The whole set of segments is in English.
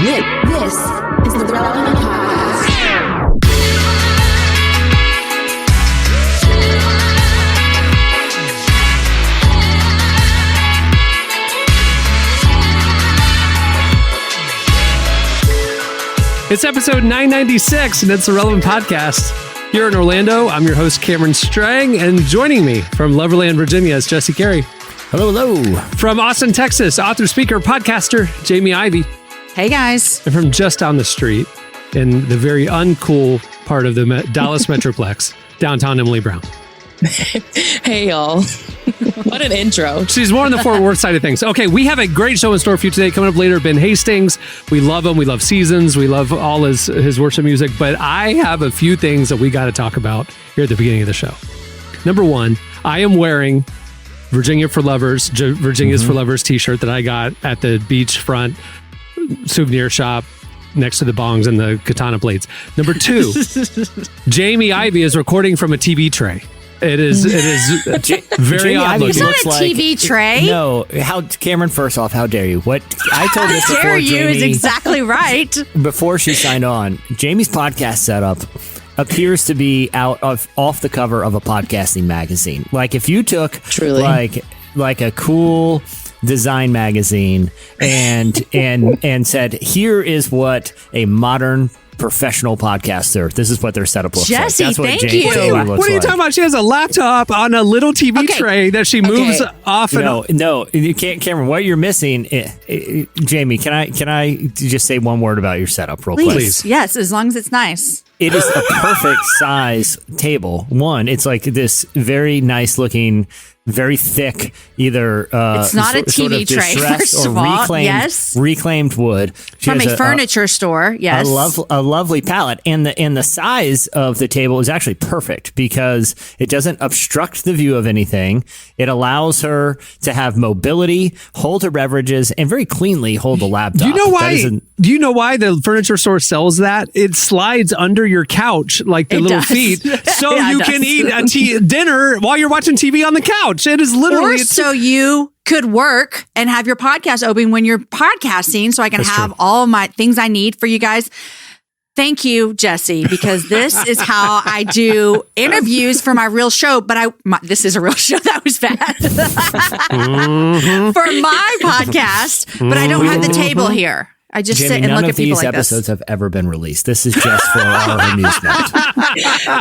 This is the Relevant Podcast. It's episode 996, and it's the Relevant Podcast. Here in Orlando, I'm your host, Cameron Strang, and joining me from Loverland, Virginia, is Jesse Carey. Hello, hello. From Austin, Texas, author, speaker, podcaster, Jamie Ivey. Hey, guys. And from just down the street, in the very uncool part of the Dallas Metroplex, downtown Emily Brown. Hey, y'all. What an intro. She's more on the Fort Worth side of things. Okay, we have a great show in store for you today. Coming up later, Ben Hastings. We love him. We love Seasons. We love all his worship music. But I have a few things that we got to talk about here at the beginning of the show. Number one, I am wearing Virginia's for Lovers t-shirt that I got at the beachfront souvenir shop next to the bongs and the katana blades. Number two, Jamie Ivey is recording from a TV tray. It is very odd looking. It's not a TV tray. No, Cameron, first off, how dare you? What I told this before dare you Jamie, is exactly right. Before she signed on, Jamie's podcast setup appears to be off the cover of a podcasting magazine. Like if you took Truly. like a cool design magazine and said, here is what a modern professional podcaster, this is what their setup looks Jesse, like. That's thank what you. What are you talking about? She has a laptop on a little TV tray that she moves off and on. No, you can't, Cameron. What you're missing, Jamie. Can I just say one word about your setup, real quick? Please. Yes, as long as it's nice. It is a perfect size table. One, it's like this very nice looking, very thick, either it's not a TV tray, first of all. Reclaimed wood. From a furniture store, yes. A lovely palette. And the size of the table is actually perfect because it doesn't obstruct the view of anything. It allows her to have mobility, hold her beverages, and very cleanly hold the laptop. Do you know why the furniture store sells that? It slides under your couch like the little feet, so you can eat dinner while you're watching TV on the couch. It is literally... so you could work and have your podcast open when you're podcasting, so I can have all my things I need for you guys. Thank you, Jesse, because this is how I do interviews for my real show. But this is a real show. That was bad. For my podcast, but I don't have the table here. I just sit and look at people like this. None of these episodes have ever been released. This is just for our amusement.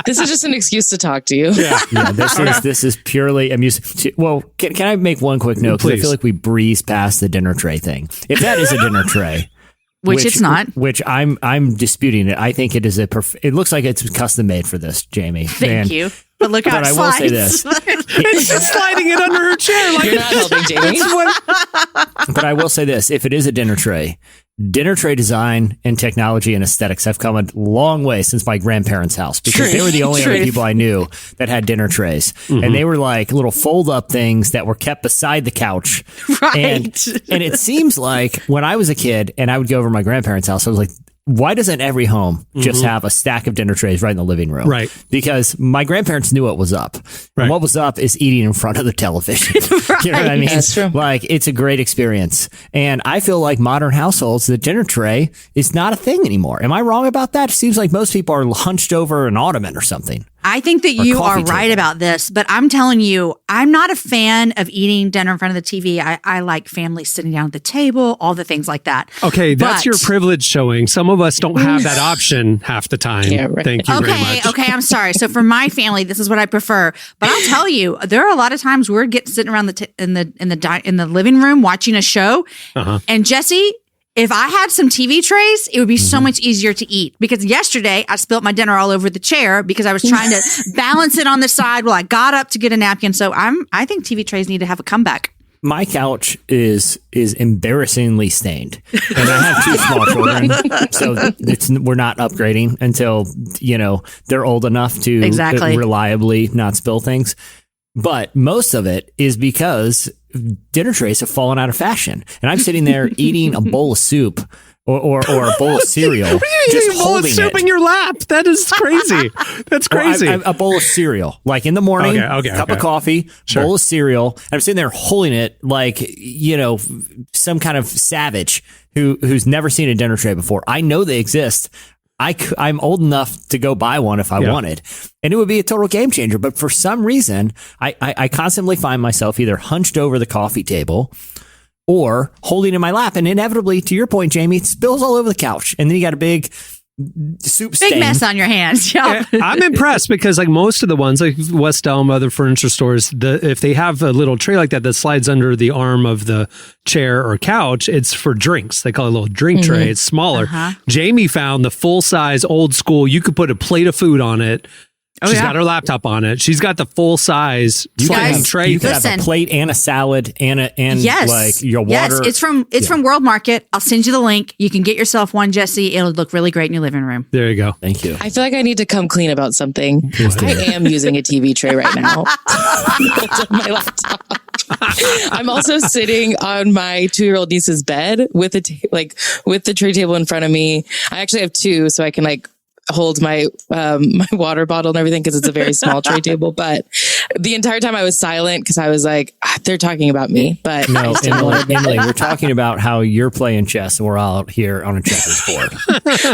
This is just an excuse to talk to you. Yeah, this is purely amusement. Well, can I make one quick note? Because I feel like we breezed past the dinner tray thing. If that is a dinner tray... Which it's not. Which I'm disputing it. I think it is it looks like it's custom made for this, Jamie. Thank you. But look how it slides. I will say this. It's just sliding it under her chair. Like you're not helping, Jamie. But I will say this. If it is a dinner tray design and technology and aesthetics have come a long way since my grandparents' house because they were the only other people I knew that had dinner trays. Mm-hmm. And they were like little fold-up things that were kept beside the couch. Right. And it seems like when I was a kid and I would go over to my grandparents' house, I was like, why doesn't every home just have a stack of dinner trays right in the living room? Right. Because my grandparents knew what was up. Right. And what was up is eating in front of the television. Right. You know what I mean? That's true. Like, it's a great experience. And I feel like modern households, the dinner tray is not a thing anymore. Am I wrong about that? It seems like most people are hunched over an ottoman or something. I think that you are right about this, but I'm telling you, I'm not a fan of eating dinner in front of the TV. I like families sitting down at the table, all the things like that. Okay, that's your privilege showing. Some of us don't have that option half the time. Yeah, right. Thank you very much. Okay, I'm sorry. So for my family, this is what I prefer. But I'll tell you, there are a lot of times we're sitting around in the living room watching a show, and Jesse, if I had some TV trays, it would be so much easier to eat. Because yesterday, I spilt my dinner all over the chair because I was trying to balance it on the side while I got up to get a napkin. So I think TV trays need to have a comeback. My couch is embarrassingly stained, and I have two small children, so we're not upgrading until they're old enough to reliably not spill things. But most of it is because dinner trays have fallen out of fashion. And I'm sitting there eating a bowl of soup or a bowl of cereal. What do you just mean, bowl of holding soup it. in your lap? That is crazy. That's crazy. A bowl of cereal, like in the morning, cup of coffee, bowl of cereal. I'm sitting there holding it like, some kind of savage who's never seen a dinner tray before. I know they exist. I'm old enough to go buy one if I wanted, and it would be a total game changer. But for some reason, I constantly find myself either hunched over the coffee table or holding it in my lap. And inevitably, to your point, Jamie, it spills all over the couch. And then you got a big soup stain. Big mess on your hands. Yeah. I'm impressed because like most of the ones like West Elm, other furniture stores, if they have a little tray like that slides under the arm of the chair or couch, it's for drinks. They call it a little drink tray. It's smaller. Jamie found the full size old school. You could put a plate of food on it. She's got her laptop on it. She's got the full size tray. You could have a plate and a salad and like your water. Yes, it's from World Market. I'll send you the link. You can get yourself one, Jesse. It'll look really great in your living room. There you go. Thank you. I feel like I need to come clean about something. I am using a TV tray right now. It's on my laptop. I'm also sitting on my 2-year-old niece's bed with with the tray table in front of me. I actually have two, so I can hold my my water bottle and everything because it's a very small tray table. But the entire time I was silent because I was like, they're talking about me. But no, Emily, we're talking about how you're playing chess and we're out here on a checkerboard.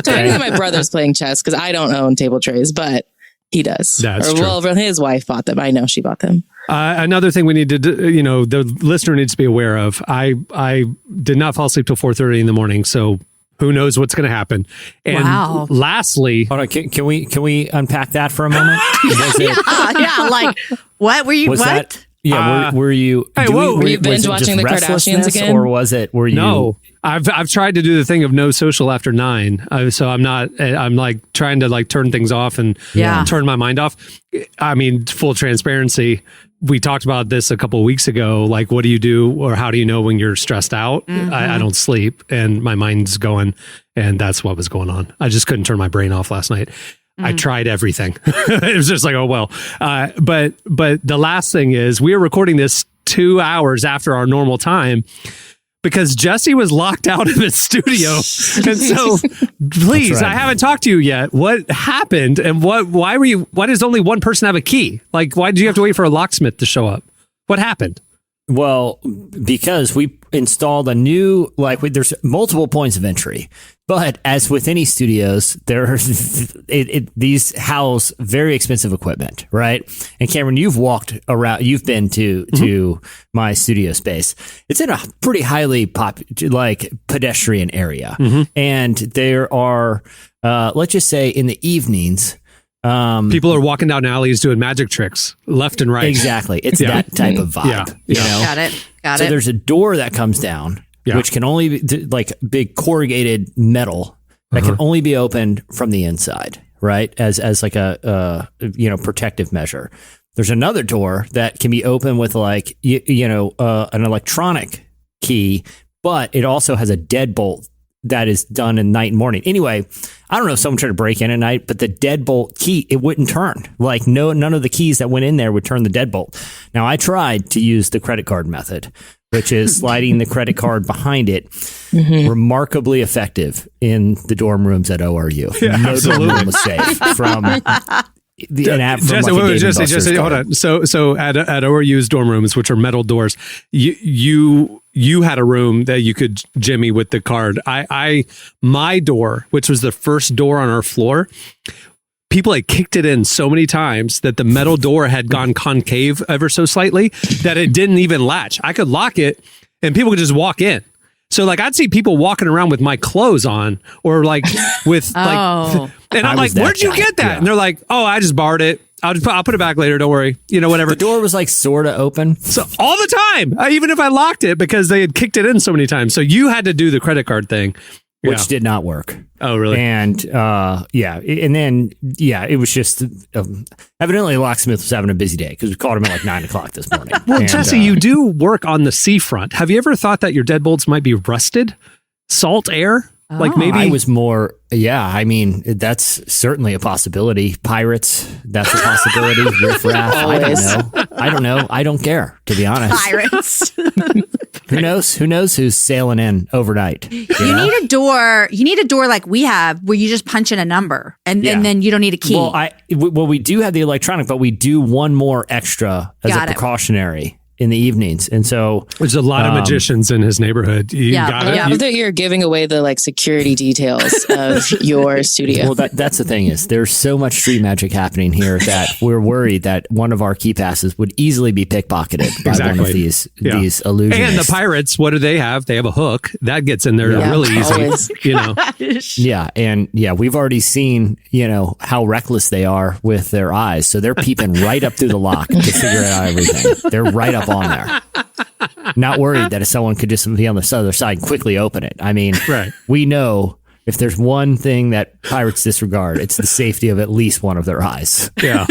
Technically, my brother's playing chess because I don't own table trays, but he does. That's true. Well, his wife bought them. I know she bought them. Another thing we need to do, the listener needs to be aware of. I did not fall asleep till 4:30 in the morning, so who knows what's going to happen? And lastly, hold on, can we unpack that for a moment? Like what were you? What? Were you? Were you binge watching the Kardashians again, or was it? Were you? No, I've tried to do the thing of no social after 9, so I'm not. I'm like trying to turn things off and turn my mind off. I mean, full transparency. We talked about this a couple of weeks ago. Like, what do you do, or how do you know when you're stressed out? I don't sleep, and my mind's going, and that's what was going on. I just couldn't turn my brain off last night. I tried everything. It was just like, oh well. But the last thing is, we are recording this 2 hours after our normal time because Jesse was locked out of his studio, and so please, I haven't talked to you yet. What happened, and why does only one person have a key? Like, why did you have to wait for a locksmith to show up? What happened? Well, because we installed a new, there's multiple points of entry, but as with any studios, these house very expensive equipment, right? And Cameron, you've walked around, you've been to my studio space. It's in a pretty highly pedestrian area. And there are, let's just say in the evenings, people are walking down alleys doing magic tricks left and right. Exactly. It's that type of vibe. You know? Got it. So there's a door that comes down, which can only be big corrugated metal that can only be opened from the inside, right? As like a protective measure. There's another door that can be opened with an electronic key, but it also has a deadbolt that is done in night and morning. Anyway, I don't know if someone tried to break in at night, but the deadbolt key, it wouldn't turn. None of the keys that went in there would turn the deadbolt. Now, I tried to use the credit card method, which is sliding the credit card behind it. Remarkably effective in the dorm rooms at ORU. No dorm room was safe from Jesse, hold on. So at ORU's dorm rooms, which are metal doors, you had a room that you could jimmy with the card. My door, which was the first door on our floor, people had kicked it in so many times that the metal door had gone concave ever so slightly that it didn't even latch. I could lock it and people could just walk in. So I'd see people walking around with my clothes on or with and I'm like, where'd you get that? Yeah. And they're like, oh, I just borrowed it. I'll put it back later. Don't worry. Whatever. The door was sort of open. So all the time, even if I locked it because they had kicked it in so many times. So you had to do the credit card thing. Which did not work. Oh, really? And it was just evidently the locksmith was having a busy day because we called him at 9 o'clock this morning. Well, Jesse, you do work on the seafront. Have you ever thought that your deadbolts might be rusted? Salt air? Like maybe I was more, I mean, that's certainly a possibility. Pirates, that's a possibility. Riff raff, I don't know. I don't care, to be honest. Pirates. Who knows who's sailing in overnight? You need a door. You need a door like we have where you just punch in a number and then you don't need a key. Well, we do have the electronic, but we do one more extra as a precautionary in the evenings. And so there's a lot of magicians in his neighborhood. You got it. I love that you're giving away the like security details of your studio. Well, that's the thing is there's so much street magic happening here that we're worried that one of our key passes would easily be pickpocketed by one of these illusionists. And the pirates, what do they have? They have a hook that gets in there really easy. Always. You know. We've already seen how reckless they are with their eyes. So they're peeping right up through the lock to figure out everything. They're right up on there. Not worried that if someone could just be on the other side and quickly open it. I mean, we know if there's one thing that pirates disregard, it's the safety of at least one of their eyes. Yeah.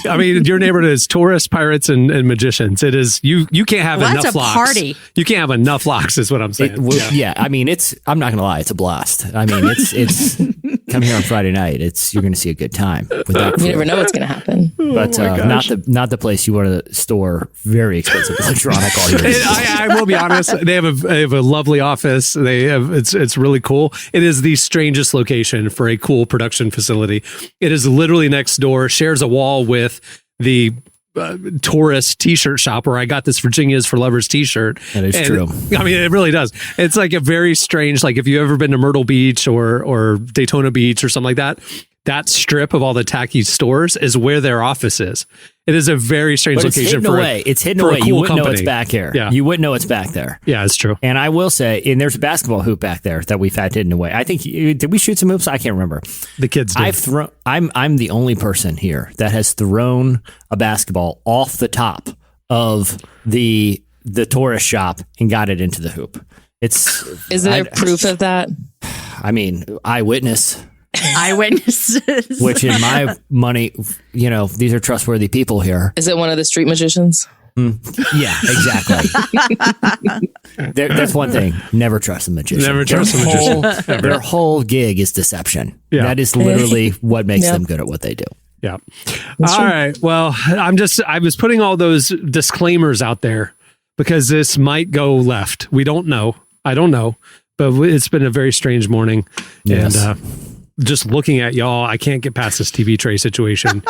I mean, your neighborhood is tourists, pirates, and magicians. It is you can't have enough that's a locks. Party. You can't have enough locks, is what I'm saying. I mean, I'm not gonna lie, it's a blast. I mean, it's come here on Friday night. You're gonna see a good time. You never know what's gonna happen. But not the place you want to store very expensive electronic all year. I will be honest. They have a lovely office. It's really cool. It is the strangest location for a cool production facility. It is literally next door, shares a wall with the tourist t-shirt shop where I got this Virginia's for Lovers t-shirt. That is true. I mean, it really does. It's like a very strange, like if you've ever been to Myrtle Beach or Daytona Beach or something like that, that strip of all the tacky stores is where their office is. It is a very strange location It's hidden away. You wouldn't know it's back here. Yeah. You wouldn't know it's back there. Yeah, it's true. And I will say, and there's a basketball hoop back there that we've had hidden away. I think, did we shoot some hoops? I can't remember. The kids did. I'm the only person here that has thrown a basketball off the top of the tourist shop and got it into the hoop. Is there proof of that? I mean, eyewitnesses. Which in my money, these are trustworthy people here. Is it one of the street magicians? Yeah, exactly. That's one thing. Never trust a magician. Never trust a magician. Their whole gig is deception. Yeah. That is literally what makes them good at what they do. Yeah. All right. Well, I was putting all those disclaimers out there because this might go left. We don't know. I don't know. But it's been a very strange morning. Yes. And just looking at y'all, I can't get past this TV tray situation.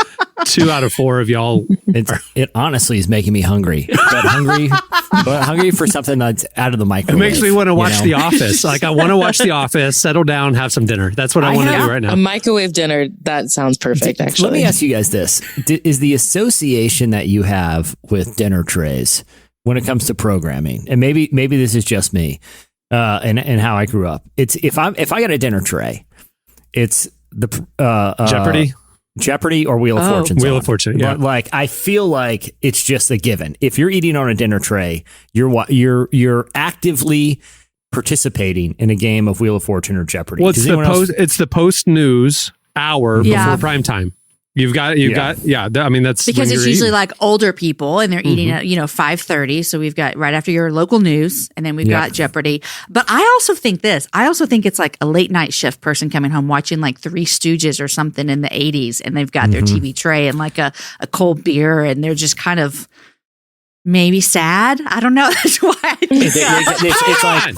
2 out of 4 of y'all. It honestly is making me hungry. But hungry for something that's out of the microwave. It makes me want to watch The Office. Like I want to watch The Office, settle down, have some dinner. That's what I want to do right now. A microwave dinner, that sounds perfect, actually. Let me ask you guys this. Is the association that you have with dinner trays when it comes to programming, and maybe this is just me, and how I grew up. It's if I got a dinner tray, it's the Jeopardy or Wheel of Fortune. Wheel of Fortune, yeah. But I feel like it's just a given. If you're eating on a dinner tray, you're actively participating in a game of Wheel of Fortune or Jeopardy. Well, it's the post news hour before prime time. You've got. I mean, that's because it's usually like older people and they're eating at 5:30. So we've got right after your local news, and then we've got Jeopardy. But I also think it's like a late night shift person coming home watching like Three Stooges or something in the 80s, and they've got their TV tray and like a cold beer, and they're just kind of maybe sad. I don't know. That's why I think it's like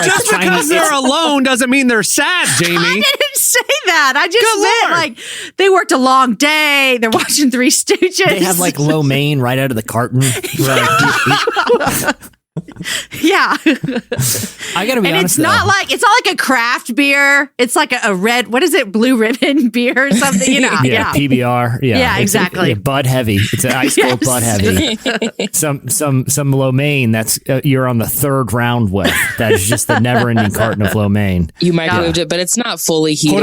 just because they're alone doesn't mean they're sad, Jamie. I didn't say that. I just meant like they worked a long day. They're watching Three Stooges. They have like lo mein right out of the carton. Yeah. I gotta be and honest. It's not like a craft beer. It's like a red, what is it, Blue Ribbon beer or something? PBR. Yeah, exactly. It's Bud Heavy. It's an ice cold Bud Heavy. Some lo mein that's you're on the 3rd round with. That is just the never ending carton of lo mein. You microwaved it, but it's not fully heated. Hold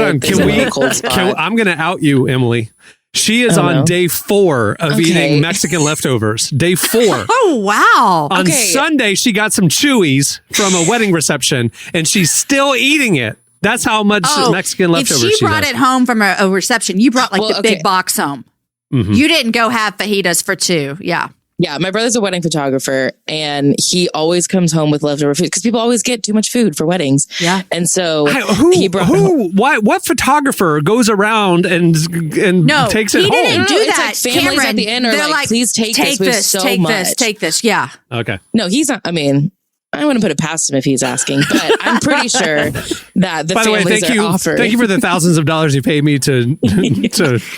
on, I'm going to out you, Emily. She is on day 4 of eating Mexican leftovers. Day 4. Oh, wow. On Sunday, she got some Chewies from a wedding reception, and she's still eating it. That's how much Mexican leftovers if she brought it home from a reception, you brought big box home. Mm-hmm. You didn't go have fajitas for 2. Yeah. Yeah, my brother's a wedding photographer, and he always comes home with leftover food because people always get too much food for weddings. Yeah, and so what photographer goes around and takes it home? He didn't do that. It's like families at the end are like, please take this. We have so much. Take this. Yeah. Okay. No, he's not. I mean, I wouldn't put it past him if he's asking, but I'm pretty sure that the families are offered. Thank you for the thousands of dollars you paid me to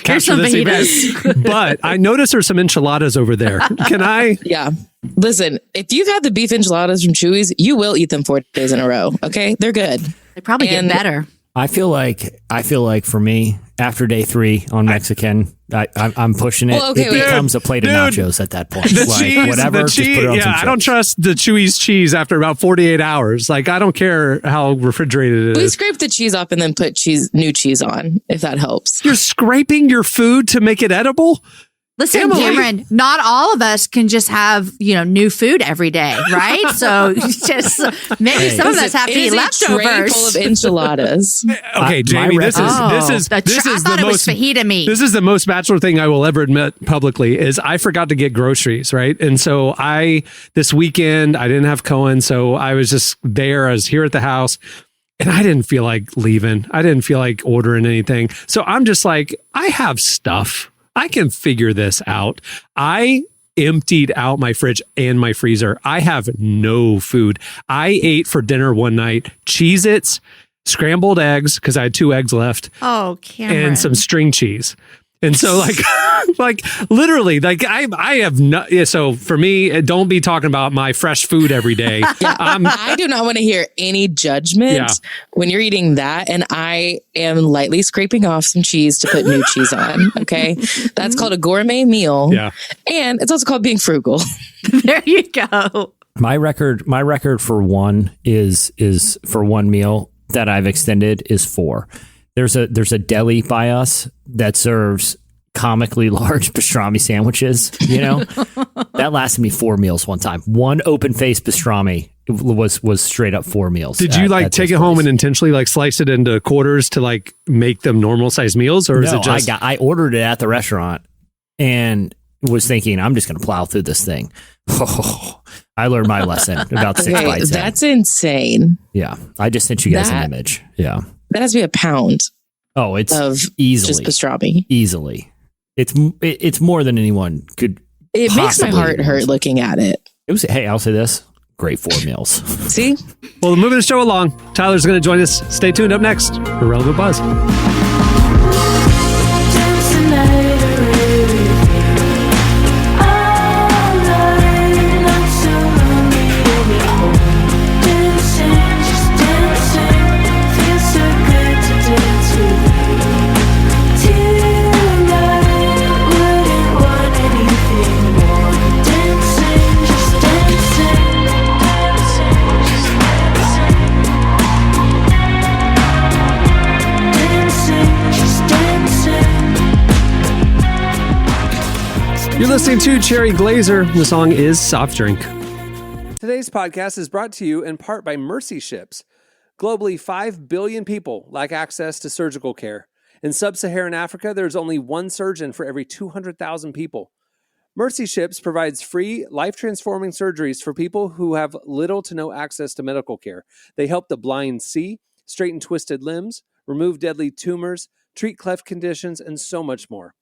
capture this event. But I noticed there's some enchiladas over there. Can I? Yeah. Listen, if you've had the beef enchiladas from Chuy's, you will eat them 4 days in a row. Okay, they're good. They probably get better. I feel like for me, after day 3 on Mexican, I'm pushing it. It becomes a plate of nachos at that point. The cheese, just put it on some chips. I don't trust the Chuy's cheese after about 48 hours. Like, I don't care how refrigerated it is. We scrape the cheese off and then put new cheese on, if that helps. You're scraping your food to make it edible? Listen, Emily. Cameron, not all of us can just have, new food every day, right? So just maybe some of us have to eat leftovers. Tray full of enchiladas. Okay, Jamie, this is I thought it was fajita meat. This is the most bachelor thing I will ever admit publicly is I forgot to get groceries, right? And so this weekend, I didn't have Cohen, so I was just there. I was here at the house. And I didn't feel like leaving. I didn't feel like ordering anything. So I'm just like, I have stuff. I can figure this out. I emptied out my fridge and my freezer. I have no food. I ate for dinner one night Cheez-Its, scrambled eggs, because I had 2 eggs left. Oh, Cameron. And some string cheese. And so literally, I have no. So for me, don't be talking about my fresh food every day. I do not want to hear any judgment when you're eating that. And I am lightly scraping off some cheese to put new cheese on. Okay. That's called a gourmet meal. Yeah. And it's also called being frugal. There you go. My record for one is for one meal that I've extended is 4. There's a deli by us that serves comically large pastrami sandwiches. That lasted me 4 meals one time. One open-faced pastrami was straight up 4 meals. Did you take it home and intentionally slice it into quarters to make them normal size meals, or is it just? I ordered it at the restaurant and was thinking I'm just going to plow through this thing. I learned my lesson about 6 bites. That's insane. Yeah, I just sent you guys an image. Yeah. That has to be a pound. Oh, it's of easily just pastrami. Easily, it's more than anyone could. It makes my heart hurt looking at it. Hey, I'll say this: great 4 meals. See, well, moving the show along. Tyler's going to join us. Stay tuned. Up next for Relevant Buzz. You're listening to Cherry Glazer. The song is Soft Drink. Today's podcast is brought to you in part by Mercy Ships. Globally, 5 billion people lack access to surgical care. In sub-Saharan Africa, there's only 1 surgeon for every 200,000 people. Mercy Ships provides free, life-transforming surgeries for people who have little to no access to medical care. They help the blind see, straighten twisted limbs, remove deadly tumors, treat cleft conditions, and so much more.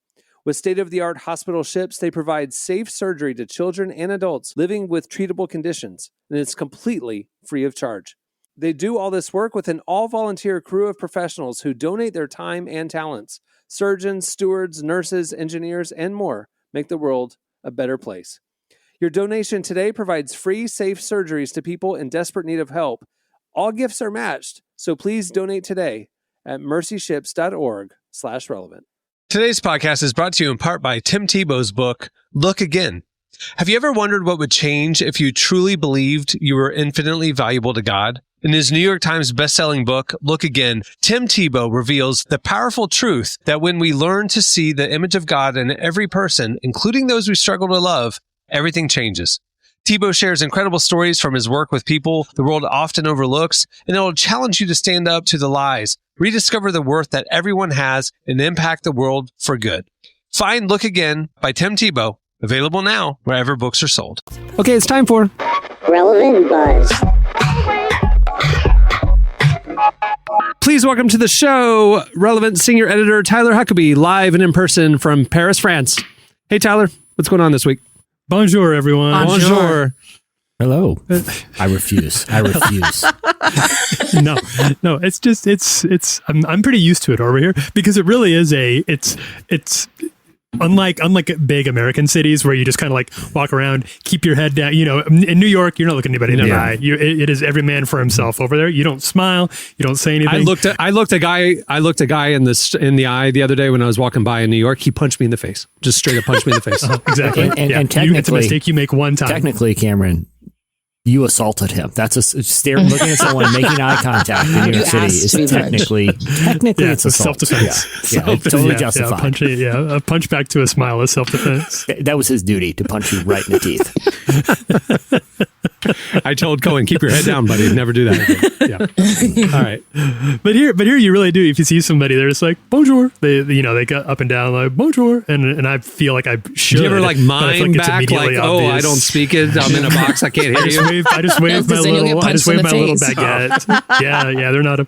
With state-of-the-art hospital ships, they provide safe surgery to children and adults living with treatable conditions, and it's completely free of charge. They do all this work with an all-volunteer crew of professionals who donate their time and talents. Surgeons, stewards, nurses, engineers, and more make the world a better place. Your donation today provides free, safe surgeries to people in desperate need of help. All gifts are matched, so please donate today at mercyships.org/relevant. Today's podcast is brought to you in part by Tim Tebow's book, Look Again. Have you ever wondered what would change if you truly believed you were infinitely valuable to God? In his New York Times bestselling book, Look Again, Tim Tebow reveals the powerful truth that when we learn to see the image of God in every person, including those we struggle to love, everything changes. Tebow shares incredible stories from his work with people the world often overlooks, and it will challenge you to stand up to the lies, rediscover the worth that everyone has, and impact the world for good. Find Look Again by Tim Tebow Available now wherever books are sold. Okay, it's time for Relevant Buzz. Please welcome to the show, Relevant senior editor Tyler Huckabee, live and in person from Paris, France. Hey, Tyler, what's going on this week? Bonjour, everyone. Bonjour. Hello. I refuse. No, it's just, I'm pretty used to it over here because it really is it's unlike big American cities where you just kind of like walk around, keep your head down. You know, in New York, you're not looking anybody in the eye. It is every man for himself over there. You don't smile. You don't say anything. I looked a guy in the eye the other day when I was walking by in New York. He punched me in the face. Just straight up punched me in the face. Exactly. And technically, it's a mistake you make one time. Technically, Cameron, you assaulted him. That's looking at someone making eye contact in New York City is technically it's assault. Self-defense. Yeah, it's totally justified. A punch back to a smile is self-defense. That was his duty, to punch you right in the teeth. I told Cohen, keep your head down, buddy. Never do that again. Yeah. All right. But here you really do. If you see somebody, they're just like, bonjour. They go up and down like, bonjour. And I feel like I should. Do you ever like mime back like, oh, I don't speak it. I'm in a box. I can't hear you. I just wave my little baguette. Yeah, they're not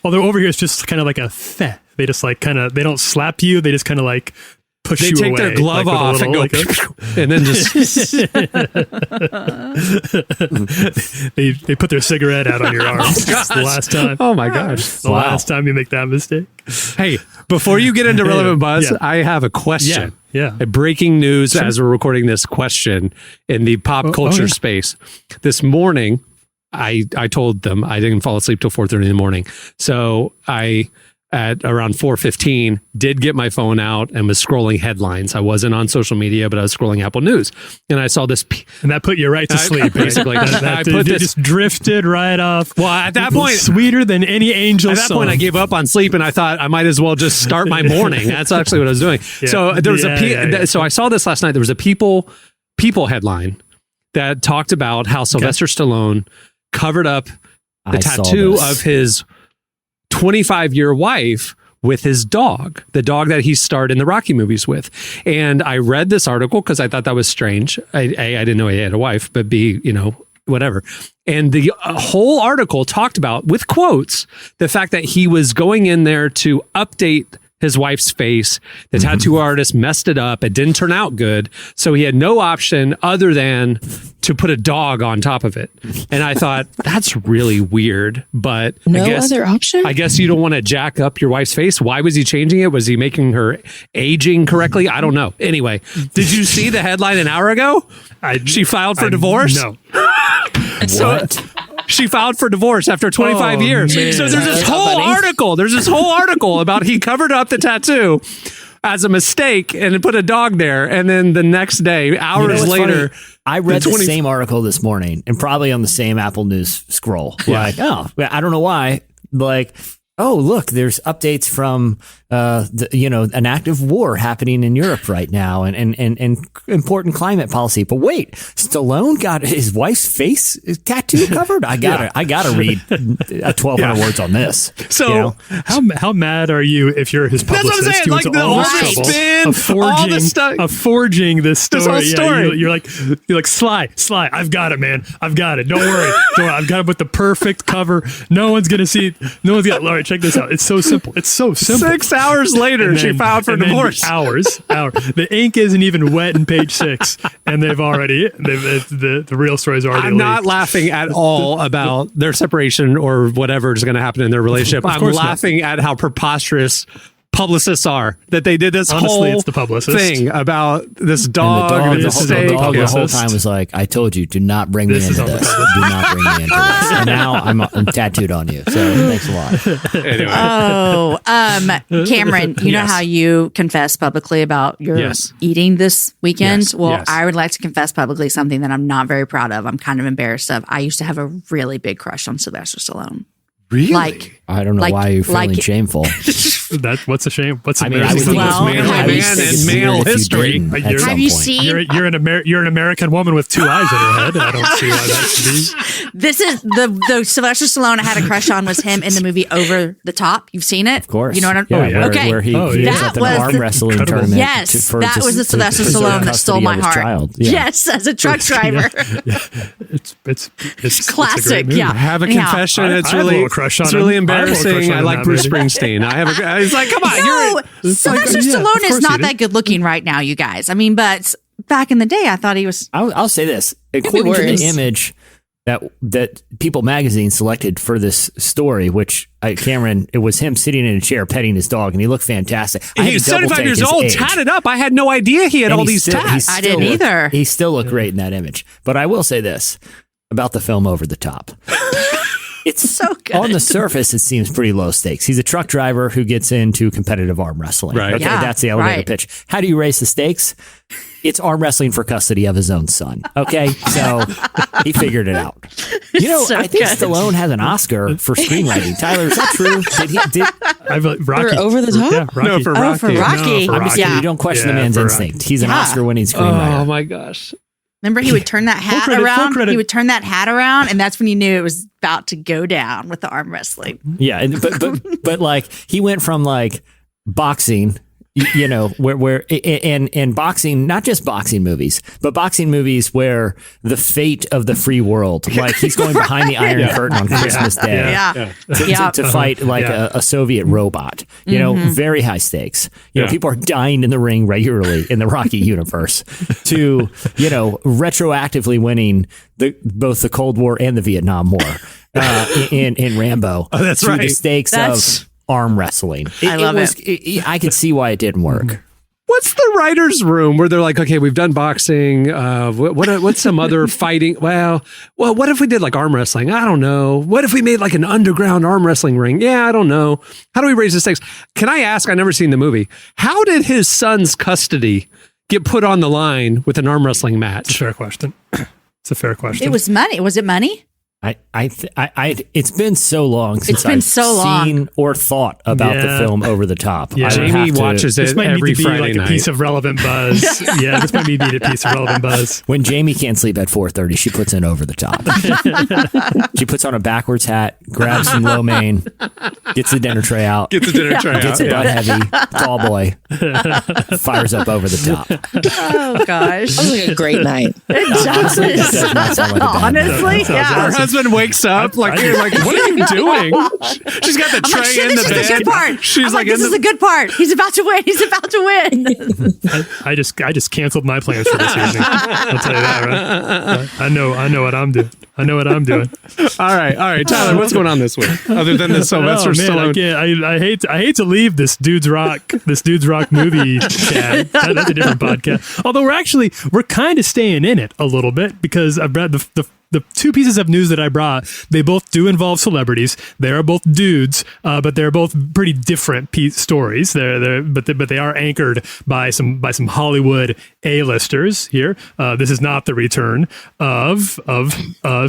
although over here it's just kind of like a feh. They just like they don't slap you. They just kind of like push you away. They take their glove off and go, and then just they put their cigarette out on your arm. It's the last time. Oh my gosh! The last time you make that mistake. Hey, before you get into Relevant Buzz, I have a question. Yeah. A breaking news as we're recording this question in the pop culture space. This morning, I told them I didn't fall asleep till 4:30 in the morning. So I, at around 4:15, did get my phone out and was scrolling headlines. I wasn't on social media, but I was scrolling Apple News. And I saw this. And that put you right to sleep, basically. I put this just drifted right off. Well, at that point, sweeter than any angel At that point, I gave up on sleep and I thought I might as well just start my morning. That's actually what I was doing. Yeah. So there was so I saw this last night. There was a People headline that talked about how Sylvester Stallone covered up the tattoo of his 25-year wife with his dog, the dog that he starred in the Rocky movies with. And I read this article because I thought that was strange. I didn't know he had a wife, but B, whatever. And the whole article talked about, with quotes, the fact that he was going in there to update his wife's face. The tattoo artist messed it up. It didn't turn out good. So he had no option other than to put a dog on top of it. And I thought, that's really weird. But other option? I guess you don't want to jack up your wife's face. Why was he changing it? Was he making her aging correctly? I don't know. Anyway, did you see the headline an hour ago? She filed for divorce? No. What? She filed for divorce after 25 years. Man. So there's this whole article. There's this whole article about he covered up the tattoo as a mistake and put a dog there. And then the next day, hours later, I read the same article this morning and probably on the same Apple News scroll. Yeah. Like, I don't know why. Like, oh, look, there's updates from, an active war happening in Europe right now and important climate policy. But wait, Stallone got his wife's face tattoo covered? I gotta read 1,200 words on this. So how mad are you if you're his publicist? That's what I'm saying. Like the whole spin, all the stuff. Of forging this story. This whole story. Yeah, you're like, Sly, I've got it, man. I've got it. Don't worry. I've got it with the perfect cover. No one's going to see it. No one's got it. All right, check this out. It's so simple. 6 hours later, she filed for divorce. Hours. The ink isn't even wet in page 6, and the real story's already. I'm not laughing at all about their separation or whatever is going to happen in their relationship. I'm laughing at how preposterous publicists are, that they did this it's the publicist thing about this dog. The dog the whole time was like, I told you, do not bring me into this. Do not bring me into this. And now I'm tattooed on you. So thanks a lot. Anyway. Oh, Cameron, you know how you confess publicly about your eating this weekend? Yes. Well, Yes. I would like to confess publicly something that I'm not very proud of. I'm kind of embarrassed of. I used to have a really big crush on Sylvester Stallone. Really? Like, I don't know why you're feeling shameful. What's a shame? What's I mean, I would think Well, it's have you man in seen- male if you history. didn't at Have some you point. seen- You're an American woman with two eyes in her head. I don't see why that should be. this is the Sylvester Stallone I had a crush on was him in the movie Over the Top. You've seen it? Of course. You know what I'm Yeah, yeah. Where, Okay. where he Oh, was yeah. at That an was arm the- wrestling Incredible. tournament. Yes, for that just was the to Sylvester preserve Stallone that custody stole of my his heart. child. Yeah. Yes, as a truck driver. It's Classic, a great movie. yeah. I have a Anyhow. confession. I It's have a really, little crush on it's really him. I have a little crush embarrassing. on I him like now, Bruce maybe. Springsteen. I have a. It's like, come on, No, Sylvester yeah, Stallone of is course not he that did. good looking right now, you guys. I mean, but back in the day, I thought he was. I'll say this. According to worse. the image that People magazine selected for this story, which Cameron, it was him sitting in a chair petting his dog, and he looked fantastic. I had He's to double 75 take years his old, age. tatted up. I had no idea he had And all he these still- he tats. still I didn't looked- either. He still looked great in that image. But I will say this about the film Over the Top. It's So good. On the surface, it seems pretty low stakes. He's a truck driver who gets into competitive arm wrestling. Right. Okay, Yeah, that's the elevator right. pitch. How do you raise the stakes? It's arm wrestling for custody of his own son. Okay, so he figured it out. You know, So I think good. Stallone has an Oscar for screenwriting. Tyler, is that true? Rocky. For Over the Top? Yeah, Rocky. No, for Oh, Rocky. for Rocky. No, for I'm just Rocky. kidding. You don't question the Yeah, man's for instinct. He's an Yeah. Oscar-winning screenwriter. Oh my gosh. Remember, he would turn that hat credit, full around. credit. He would turn that hat around, and that's when you knew it was about to go down with the arm wrestling. Yeah, but like he went from like boxing, you know, where and boxing, not just boxing movies, but boxing movies where the fate of the free world, like he's going behind the Iron Curtain on Christmas Day. Yeah. To fight like a Soviet robot, you know, very high stakes. You know, people are dying in the ring regularly in the Rocky universe. To retroactively winning both the Cold War and the Vietnam War in Rambo. Oh, that's to right. The stakes That's- of arm wrestling. I love I could see why it didn't work. What's the writer's room where they're like, okay, we've done boxing. What's some other fighting? Well, what if we did like arm wrestling? I don't know. What if we made like an underground arm wrestling ring? Yeah, I don't know. How do we raise the stakes? Can I ask? I've never seen the movie. How did his son's custody get put on the line with an arm wrestling It's a match? fair question. It's a fair question. It was money. Was it money? It's been so long since been I've so long. seen or thought about the Yeah. film Over the Top. Yeah. I would Jamie have to- watches This it might every need to be Friday like night. a piece of relevant buzz. Yeah, this might be a piece of relevant buzz. When Jamie can't sleep at 4:30, she puts in Over the Top. She puts on a backwards hat, grabs some lo mein, gets the dinner tray out, Get the dinner tray gets out. it butt heavy, tall boy, fires up Over the Top. Oh gosh. That was like a great night. It does. It does not sound like a bad night. Honestly, Her yeah. husband wakes up like, you're like, what are you doing? She's got the I'm tray like, shit, in the this bed. is the good part. She's I'm like, this in is the the good part. He's about to win. He's about to win. I just canceled my plans for this evening. I'll tell you that, right? I know what I'm doing. I know what I'm doing. All right, Tyler, what's going on this week other than the Sylvester I Stallone? can't. I hate to leave this Dudes Rock movie chat. That's a different podcast. Although we're kind of staying in it a little bit because I've read the two pieces of news that I brought. They both do involve celebrities. They are both dudes, but they're both pretty different stories. But they are anchored by some Hollywood A-listers here. This is not the return of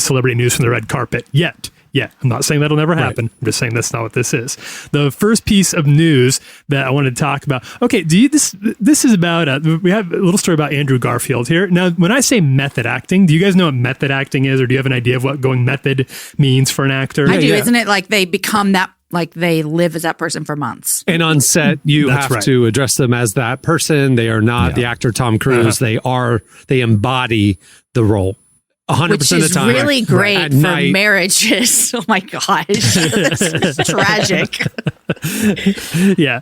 celebrity news from the red carpet yet. Yeah, I'm not saying that'll never happen. Right. I'm just saying that's not what this is. The first piece of news that I wanted to talk about. Okay, this is about we have a little story about Andrew Garfield here. Now, when I say method acting, do you guys know what method acting is, or do you have an idea of what going method means for an actor? I do. Yeah. Isn't it like they become that? Like they live as that person for months. And on set, you That's have right. to address them as that person. They are not the actor Tom Cruise. They embody the role. 100% Which of the is time. really great At for night. marriages. Oh my gosh. It's tragic. yeah.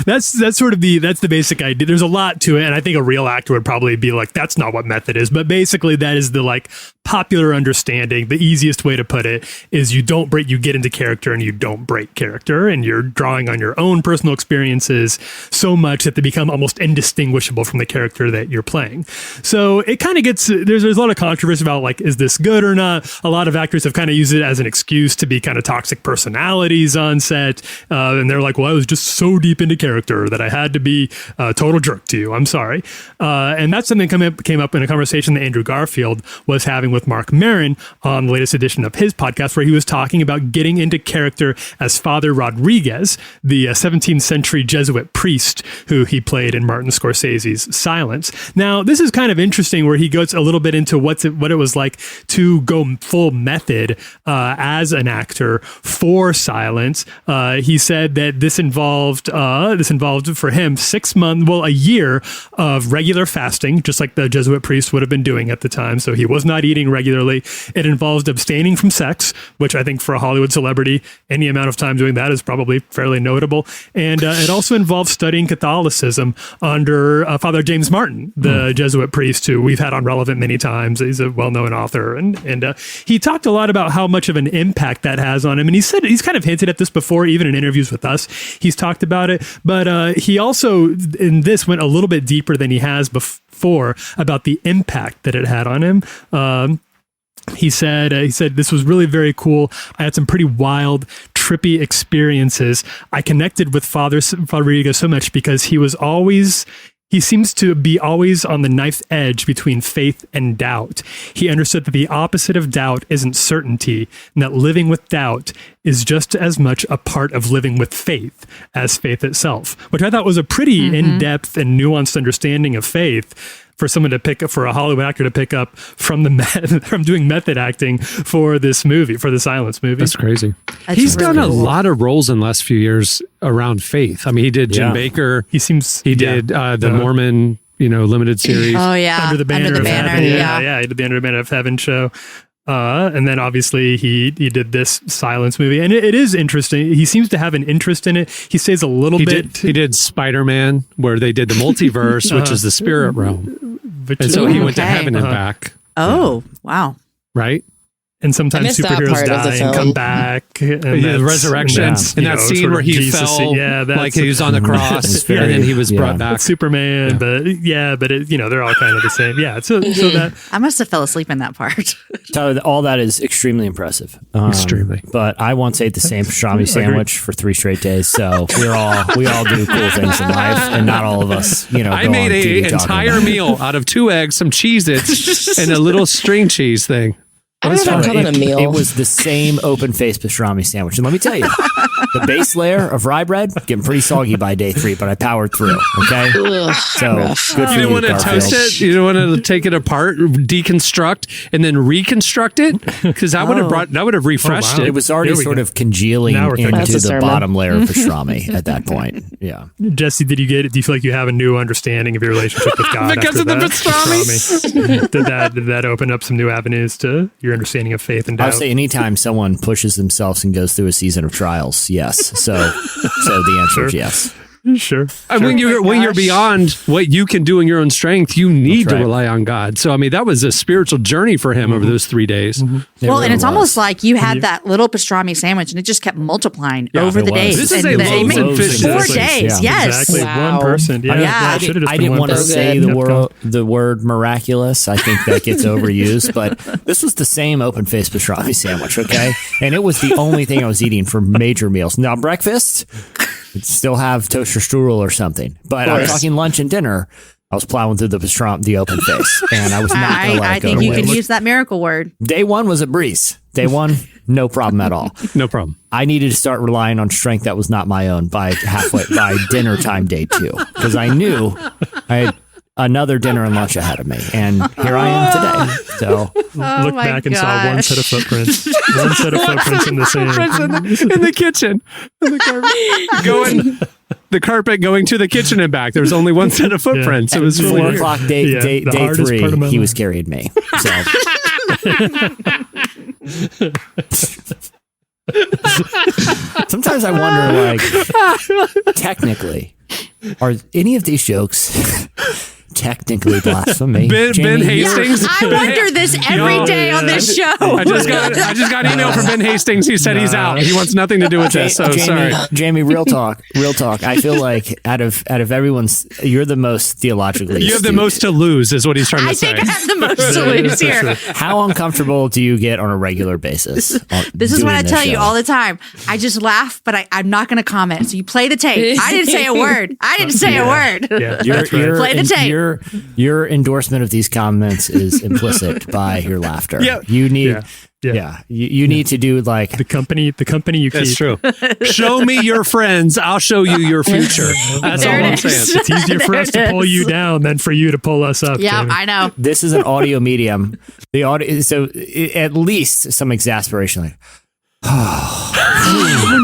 That's the basic idea. There's a lot to it, and I think a real actor would probably be like, that's not what method is. But basically, that is the like popular understanding. The easiest way to put it is you get into character and you don't break character, and you're drawing on your own personal experiences so much that they become almost indistinguishable from the character that you're playing. So it kind of gets there's a lot of controversy about like, is this good or not? A lot of actors have kind of used it as an excuse to be kind of toxic personalities on set. And they're like, well, I was just so deep into character that I had to be a total jerk to you. I'm sorry. And that's something came up in a conversation that Andrew Garfield was having with Mark Maron on the latest edition of his podcast, where he was talking about getting into character as Father Rodriguez, the 17th century Jesuit priest who he played in Martin Scorsese's Silence. Now, this is kind of interesting where he goes a little bit into what it was like to go full method as an actor for Silence. He said that this involved for him a year of regular fasting, just like the Jesuit priest would have been doing at the time. So he was not eating regularly. It involved abstaining from sex, which I think for a Hollywood celebrity, any amount of time doing that is probably fairly notable. And it also involved studying Catholicism under Father James Martin, the Jesuit priest who we've had on Relevant many times. He's a well-known author. And he talked a lot about how much of an impact that has on him. And he said he's kind of hinted at this before, even in interviews with us. He's talked about it. But he also, in this, went a little bit deeper than he has before about the impact that it had on him. He said this was really very cool. I had some pretty wild, trippy experiences. I connected with Father Rodriguez so much because he seems to be always on the knife's edge between faith and doubt. He understood that the opposite of doubt isn't certainty, and that living with doubt is just as much a part of living with faith as faith itself, which I thought was a pretty in-depth and nuanced understanding of faith for someone to pick up, for a Hollywood actor to pick up from doing method acting for this movie, for the Silence movie. That's crazy. He's done a lot of roles in the last few years around faith. I mean, he did Jim Baker. He did the Mormon, limited series. Oh yeah, Under the Banner of Heaven. Yeah, he did the Under the Banner of Heaven show. And then obviously he did this Silence movie, and it is interesting. He seems to have an interest in it. He says a little bit. He did Spider-Man, where they did the multiverse, which is the spirit realm. And so he went to heaven and back. Oh, wow. Right? And sometimes superheroes die and come back. And the resurrections. And that scene where he fell, like he was on the cross, and then he was brought back. Superman, but they're all kind of the same. Yeah, so that I must have fell asleep in that part. So all that is extremely impressive. Extremely. But I once ate the same pastrami sandwich for 3 straight days. So we all do cool things in life, and not all of us, I made an entire meal out of 2 eggs, some Cheez-Its, and a little string cheese thing. I don't know if I'd call it a meal. It was the same open-faced pastrami sandwich. And let me tell you, the base layer of rye bread getting pretty soggy by day 3, but I powered through. Okay, so good for you. You don't want to toast it. You don't want to take it apart, deconstruct, and then reconstruct it, because that would have refreshed it. It was already sort of congealing into the bottom layer of pastrami at that point. Yeah, Jesse, did you get it? Do you feel like you have a new understanding of your relationship with God because of the pastrami? Did that open up some new avenues to your understanding of faith and doubt? I would say anytime someone pushes themselves and goes through a season of trials, yes. So the answer is yes. Sure. And when you're beyond what you can do in your own strength, you need to rely on God. So I mean, that was a spiritual journey for him over those 3 days. Well, and it's almost like you had that little pastrami sandwich, and it just kept multiplying over the days. This is a loaves and fishes. 4 days. Yeah. Yes, exactly. Wow. 1 person. Yeah, I didn't want to say the word miraculous. I think that gets overused, but this was the same open-faced pastrami sandwich. Okay, and it was the only thing I was eating for major meals. Now breakfast, still have toaster strudel or something, but I'm talking lunch and dinner. I was plowing through the open face, and I was not going to let it go. I think you can use that miracle word. Day 1 was a breeze. Day 1, no problem at all. No problem. I needed to start relying on strength that was not my own by dinner time day 2, because I knew I had another dinner and lunch ahead of me, and here I am today. So look back and saw 1 set of footprints. 1 set of footprints in the sand. In the kitchen. The carpet going to the kitchen and back. There was only 1 set of footprints. It was 4 o'clock day 3. He was carrying me. So. Sometimes I wonder, like, technically, are any of these jokes technically blasphemy. Ben Hastings. I wonder this every day on this show. I just got an email from Ben Hastings. He said he's out. He wants nothing to do with this. So sorry, Jamie. Real talk. I feel like out of everyone's, you're the most theologically. You have the most to lose, is what he's trying to say. I think I have the most to lose here. How uncomfortable do you get on a regular basis? This is what I tell you show? all the time. I just laugh, but I'm not going to comment. So you play the tape. I didn't say a word. Yeah, Play the tape. Your endorsement of these comments is implicit by your laughter. Yeah. You need. Yeah, you need to do like the company you keep. That's true. Show me your friends. I'll show you your future. That's all I'm saying. It's easier for us to pull you down than for you to pull us up. Yeah, Jamie. I know. This is an audio medium. The audio, so at least some exasperation, like.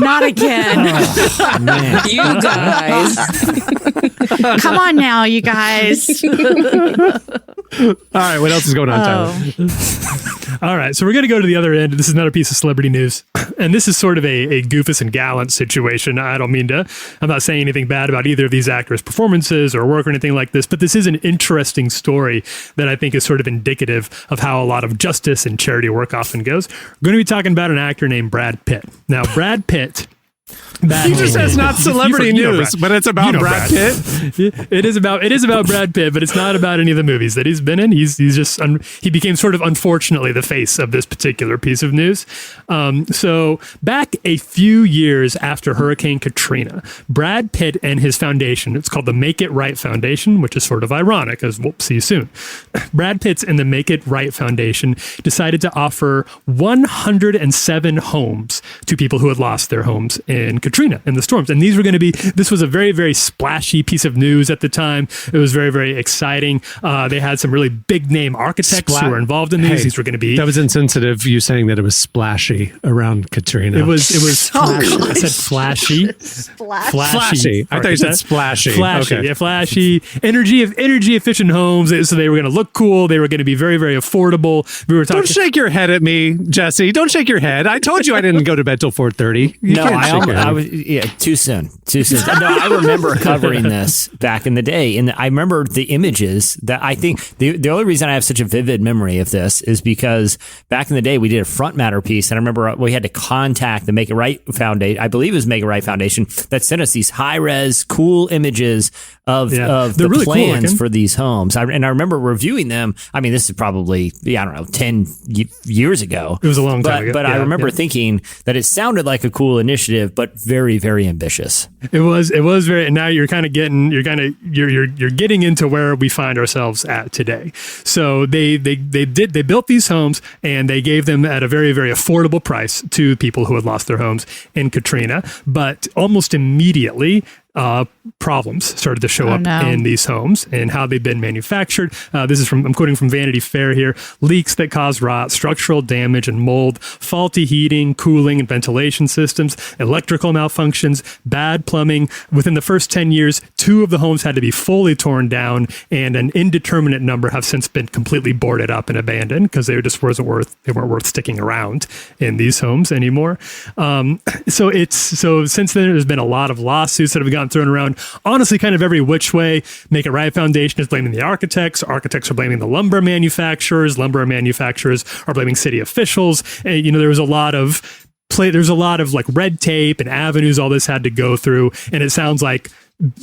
Not again. Oh, man. You guys. Come on now, you guys. All right, what else is going on, Tyler? All right, so we're going to go to the other end. This is another piece of celebrity news. And this is sort of a Goofus and Gallant situation. I'm not saying anything bad about either of these actors' performances or work or anything like this, but this is an interesting story that I think is sort of indicative of how a lot of justice and charity work often goes. We're going to be talking about an actor named Brad Pitt. Now, Brad Pitt... He just says not celebrity news, but it's about Brad Pitt. It is about Brad Pitt, but it's not about any of the movies that he's been in. He became sort of unfortunately the face of this particular piece of news. So back a few years after Hurricane Katrina, Brad Pitt and his foundation, it's called the Make It Right Foundation, which is sort of ironic, as we'll see soon. Brad Pitt's and the Make It Right Foundation decided to offer 107 homes to people who had lost their homes in Katrina and the storms. And this was a very, very splashy piece of news at the time. It was very, very exciting. They had some really big name architects who were involved in these. Hey, these were going to be... That was insensitive, you saying that it was splashy around Katrina. It was flashy. I said flashy. Flashy. I thought you said splashy. Flashy. Okay. Yeah, flashy. Energy efficient homes. So they were going to look cool. They were going to be very, very affordable. We were talking... Don't shake your head at me, Jesse. Don't shake your head. I told you I didn't go to bed till 4:30. No, too soon. No, I remember covering this back in the day, and I remember the images that I think the only reason I have such a vivid memory of this is because back in the day we did a front matter piece, and I remember we had to contact the Make It Right Foundation. I believe it was Make It Right Foundation that sent us these high res, cool images of the really plans cool for these homes. I remember reviewing them. I mean, this is probably 10 years ago. It was a long time ago. But I remember thinking that it sounded like a cool initiative, but very, very ambitious. It was very, and now you're getting into where we find ourselves at today. So they built these homes and they gave them at a very, very affordable price to people who had lost their homes in Katrina, but almost immediately problems started to show up in these homes and how they've been manufactured. I'm quoting from Vanity Fair here. Leaks that cause rot, structural damage and mold, faulty heating, cooling and ventilation systems, electrical malfunctions, bad plumbing. Within the first 10 years, 2 of the homes had to be fully torn down, and an indeterminate number have since been completely boarded up and abandoned because they weren't worth sticking around in these homes anymore. So since then, there's been a lot of lawsuits that have gotten thrown around, honestly, kind of every which way. Make It Right Foundation is blaming the architects are blaming the lumber manufacturers are blaming city officials, and there's a lot of like red tape and avenues all this had to go through, and it sounds like,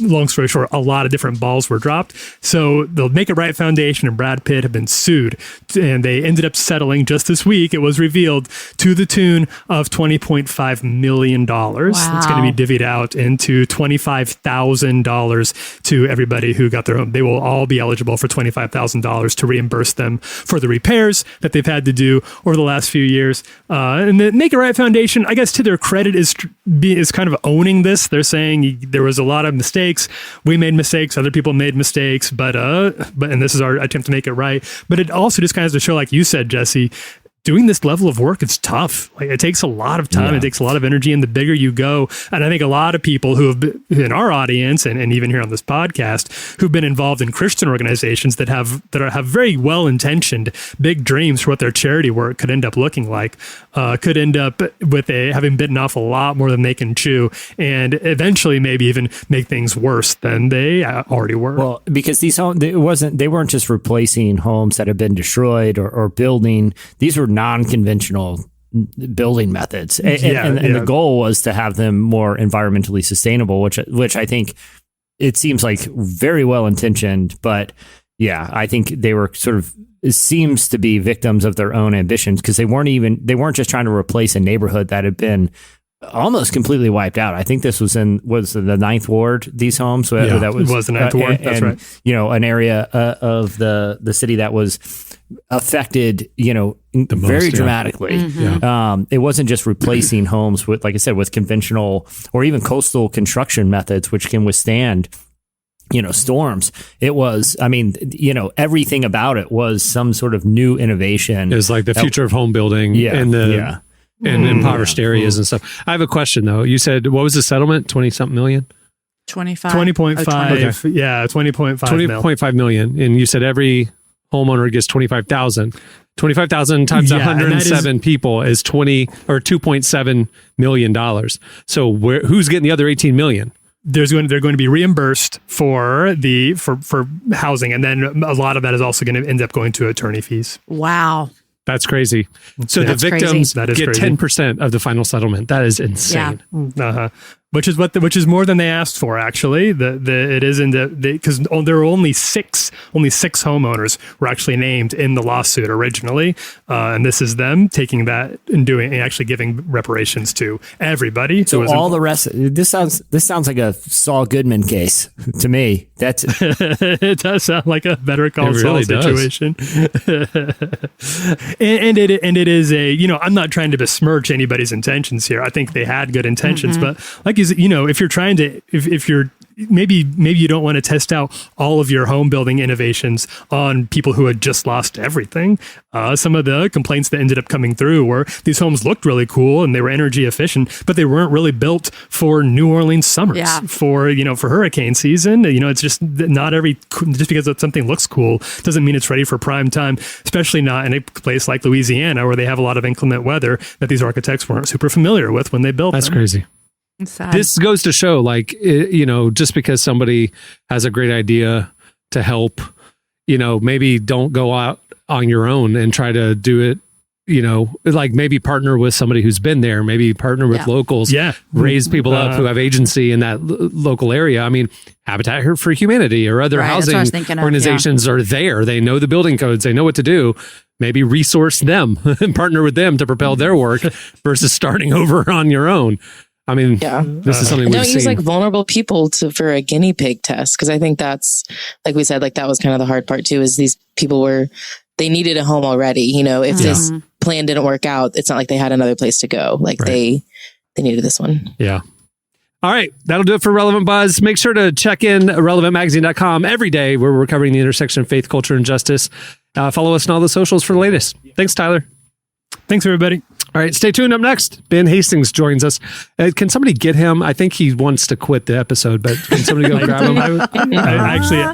long story short, a lot of different balls were dropped. So the Make It Right Foundation and Brad Pitt have been sued, and they ended up settling just this week. It was revealed to the tune of $20.5 million. Wow. It's going to be divvied out into $25,000 to everybody who got their home. They will all be eligible for $25,000 to reimburse them for the repairs that they've had to do over the last few years. And the Make It Right Foundation, I guess to their credit, is kind of owning this. They're saying there was a lot of mistakes. We made mistakes. Other people made mistakes, but and this is our attempt to make it right. But it also just kind of to show, like you said, Jesse, doing this level of work, it's tough. Like it takes a lot of time, it takes a lot of energy, and the bigger you go, and I think a lot of people who have been in our audience and even here on this podcast who've been involved in Christian organizations that have very well intentioned big dreams for what their charity work could end up looking like, could end up with having bitten off a lot more than they can chew, and eventually maybe even make things worse than they already were. Well, because these homes, they weren't just replacing homes that had been destroyed or building. These were non-conventional building methods, and the goal was to have them more environmentally sustainable, which I think it seems like very well intentioned, but yeah, I think they were sort of, it seems to be victims of their own ambitions, because they weren't just trying to replace a neighborhood that had been almost completely wiped out. I think this was the Ninth Ward, these homes. That was the Ninth Ward. That's right. You know, an area of the city that was affected, you know, very dramatically. It wasn't just replacing homes with, like I said, with conventional or even coastal construction methods, which can withstand, you know, storms. It was, I mean, you know, everything about it was some sort of new innovation. It was like the future of home building in impoverished areas and stuff. I have a question though. You said, what was the settlement? 20-something million? 25. 20.5. Okay. Yeah, 20.5 20.5 million. And you said every homeowner gets 25,000. 25,000 times 107 people is $2.7 million. So who's getting the other 18 million? They're going to be reimbursed for housing, and then a lot of that is also going to end up going to attorney fees. Wow. That's crazy. So the victims get 10% of the final settlement. That is insane. Yeah. Which is more than they asked for, actually. It is in because there were only six homeowners were actually named in the lawsuit originally, and this is them taking that and actually giving reparations to everybody. So all the rest. This sounds like a Saul Goodman case to me. That's it does sound like a Better Call Saul situation. and it is a, you know, I'm not trying to besmirch anybody's intentions here. I think they had good intentions, but like, you know, if you're trying to, if you're maybe you don't want to test out all of your home building innovations on people who had just lost everything. Some of the complaints that ended up coming through were these homes looked really cool and they were energy efficient, but they weren't really built for New Orleans summers, for hurricane season. You know, it's just just because something looks cool doesn't mean it's ready for prime time, especially not in a place like Louisiana where they have a lot of inclement weather that these architects weren't super familiar with when they built them. That's crazy. This goes to show, like, you know, just because somebody has a great idea to help, you know, maybe don't go out on your own and try to do it, you know, like maybe partner with somebody who's been there, maybe partner with locals, raise people up who have agency in that local area. I mean, Habitat for Humanity or other housing organizations are there. They know the building codes. They know what to do. Maybe resource them and partner with them to propel their work versus starting over on your own. I mean, this is something we've seen. Don't use like vulnerable people for a guinea pig test. Cause I think that's, like we said, like that was kind of the hard part too, is these people they needed a home already. You know, if this plan didn't work out, it's not like they had another place to go. Like they needed this one. Yeah. All right. That'll do it for Relevant Buzz. Make sure to check in relevantmagazine.com every day where we're covering the intersection of faith, culture, and justice. Follow us on all the socials for the latest. Thanks, Tyler. Thanks, everybody. All right, stay tuned. Up next, Ben Hastings joins us. Can somebody get him? I think he wants to quit the episode, but can somebody go grab him?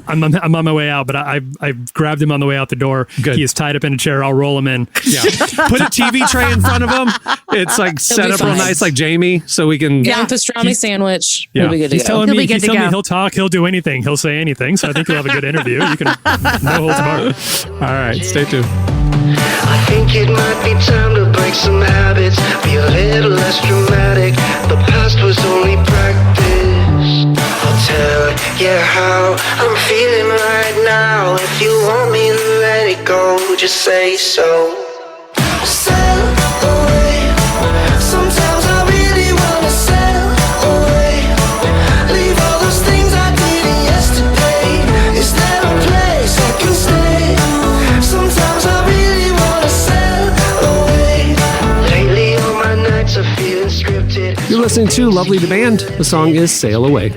I'm on my way out, but I grabbed him on the way out the door. Good. He is tied up in a chair. I'll roll him in. Yeah. Put a TV tray in front of him. It's like set up real nice, like Jamie, so we can. Yeah, pastrami sandwich. Yeah. He'll be good to go. He's telling me he'll talk, he'll do anything, he'll say anything. So I think he'll have a good interview. You can no holds barred. All right, stay tuned. I think it might be time to break some habits, be a little less dramatic. The past was only practice. I'll tell you how I'm feeling right now. If you want me to let it go, just say so. Sail away. Sometimes I really wanna sail away. Leave all those things I did yesterday. Is there a place I can stay? Sometimes I really wanna sail away. Lately all my nights are feeling scripted. You're listening to Lovely the Band. The song is Sail Away.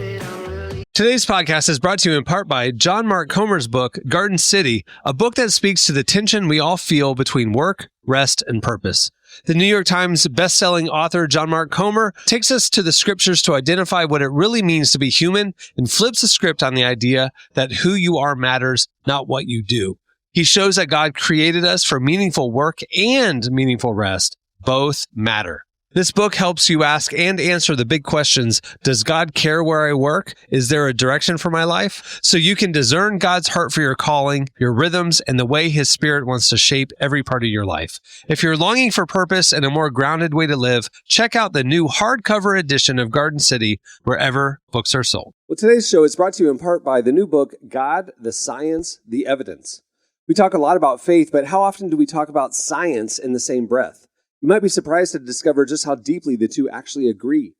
Today's podcast is brought to you in part by John Mark Comer's book, Garden City, a book that speaks to the tension we all feel between work, rest, and purpose. The New York Times bestselling author John Mark Comer takes us to the scriptures to identify what it really means to be human and flips the script on the idea that who you are matters, not what you do. He shows that God created us for meaningful work and meaningful rest. Both matter. This book helps you ask and answer the big questions. Does God care where I work? Is there a direction for my life? So you can discern God's heart for your calling, your rhythms, and the way His Spirit wants to shape every part of your life. If you're longing for purpose and a more grounded way to live, check out the new hardcover edition of Garden City wherever books are sold. Well, today's show is brought to you in part by the new book, God, the Science, the Evidence. We talk a lot about faith, but how often do we talk about science in the same breath? You might be surprised to discover just how deeply the two actually agree.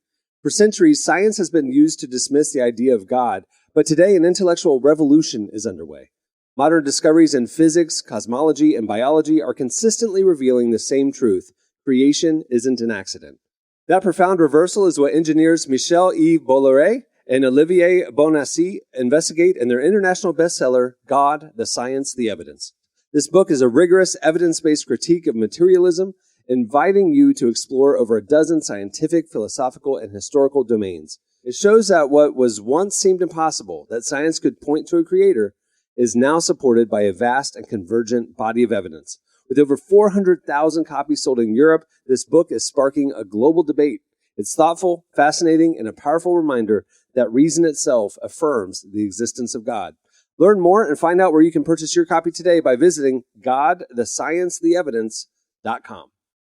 For centuries, science has been used to dismiss the idea of God, but today an intellectual revolution is underway. Modern discoveries in physics, cosmology, and biology are consistently revealing the same truth: creation isn't an accident. That profound reversal is what engineers Michel-Yves Bolloré and Olivier Bonassi investigate in their international bestseller, God, the Science, the Evidence. This book is a rigorous, evidence-based critique of materialism, inviting you to explore over a dozen scientific, philosophical, and historical domains. It shows that what was once seemed impossible, that science could point to a creator, is now supported by a vast and convergent body of evidence. With over 400,000 copies sold in Europe, this book is sparking a global debate. It's thoughtful, fascinating, and a powerful reminder that reason itself affirms the existence of God. Learn more and find out where you can purchase your copy today by visiting godthesciencetheevidence.com.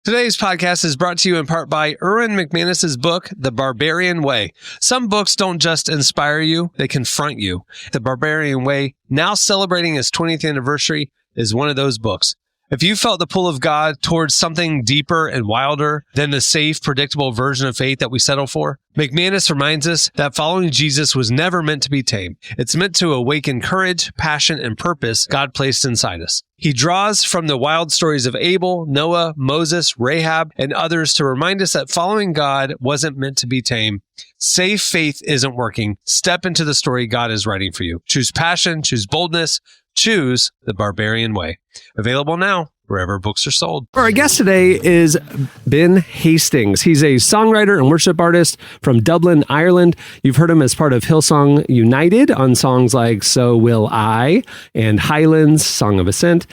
Today's podcast is brought to you in part by Erwin McManus's book, The Barbarian Way. Some books don't just inspire you, they confront you. The Barbarian Way, now celebrating its 20th anniversary, is one of those books. If you felt the pull of God towards something deeper and wilder than the safe, predictable version of faith that we settle for, McManus reminds us that following Jesus was never meant to be tame. It's meant to awaken courage, passion, and purpose God placed inside us. He draws from the wild stories of Abel, Noah, Moses, Rahab, and others to remind us that following God wasn't meant to be tame. Safe faith isn't working. Step into the story God is writing for you. Choose passion, choose boldness, choose the Barbarian Way. Available now wherever books are sold. Our guest today is Ben Hastings. He's a songwriter and worship artist from Dublin, Ireland. You've heard him as part of Hillsong United on songs like So Will I and Highlands, Song of Ascent.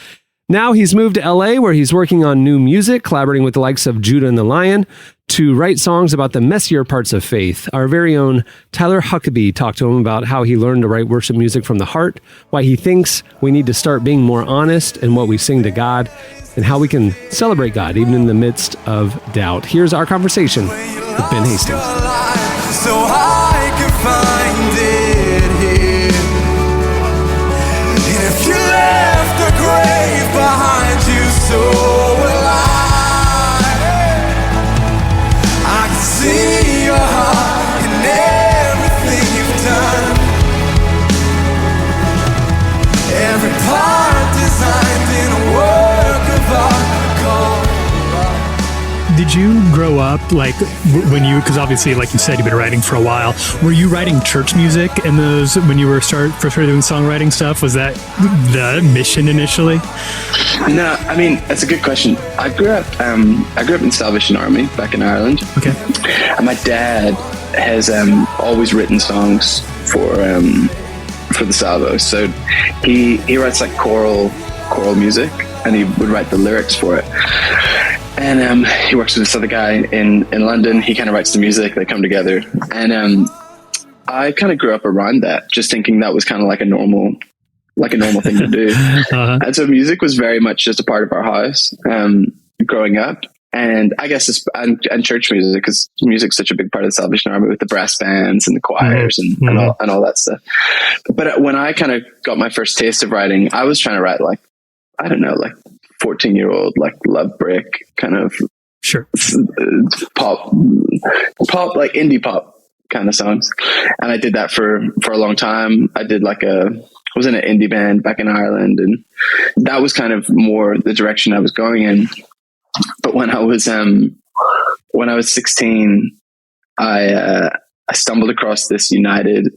Now he's moved to LA, where he's working on new music, collaborating with the likes of Judah and the Lion to write songs about the messier parts of faith. Our very own Tyler Huckabee talked to him about how he learned to write worship music from the heart, why he thinks we need to start being more honest in what we sing to God, and how we can celebrate God even in the midst of doubt. Here's our conversation with Ben Hastings. So I can find it here. And if you left the grave behind you, so will I. I can see your heart in everything you've done. Every part designed in a work of art called love. Did you grow up like when you, because obviously, like you said, you've been writing for a while. Were you writing church music and those when you were first started doing songwriting stuff? Was that the mission initially? No, I mean, that's a good question. I grew up in Salvation Army back in Ireland. Okay. And my dad has always written songs for the Salvos. So he writes like choral music, and he would write the lyrics for it. And he works with this other guy in London. He kind of writes the music. They come together. And I kind of grew up around that, just thinking that was kind of like a normal thing to do. Uh-huh. And so music was very much just a part of our house growing up. And I guess and church music, because music's such a big part of the Salvation Army with the brass bands and the choirs and all that stuff. But when I kind of got my first taste of writing, I was trying to write like 14-year-old, like love break kind of pop, like indie pop kind of songs. And I did that for a long time. I did was in an indie band back in Ireland, and that was kind of more the direction I was going in. But when I was 16, I stumbled across this United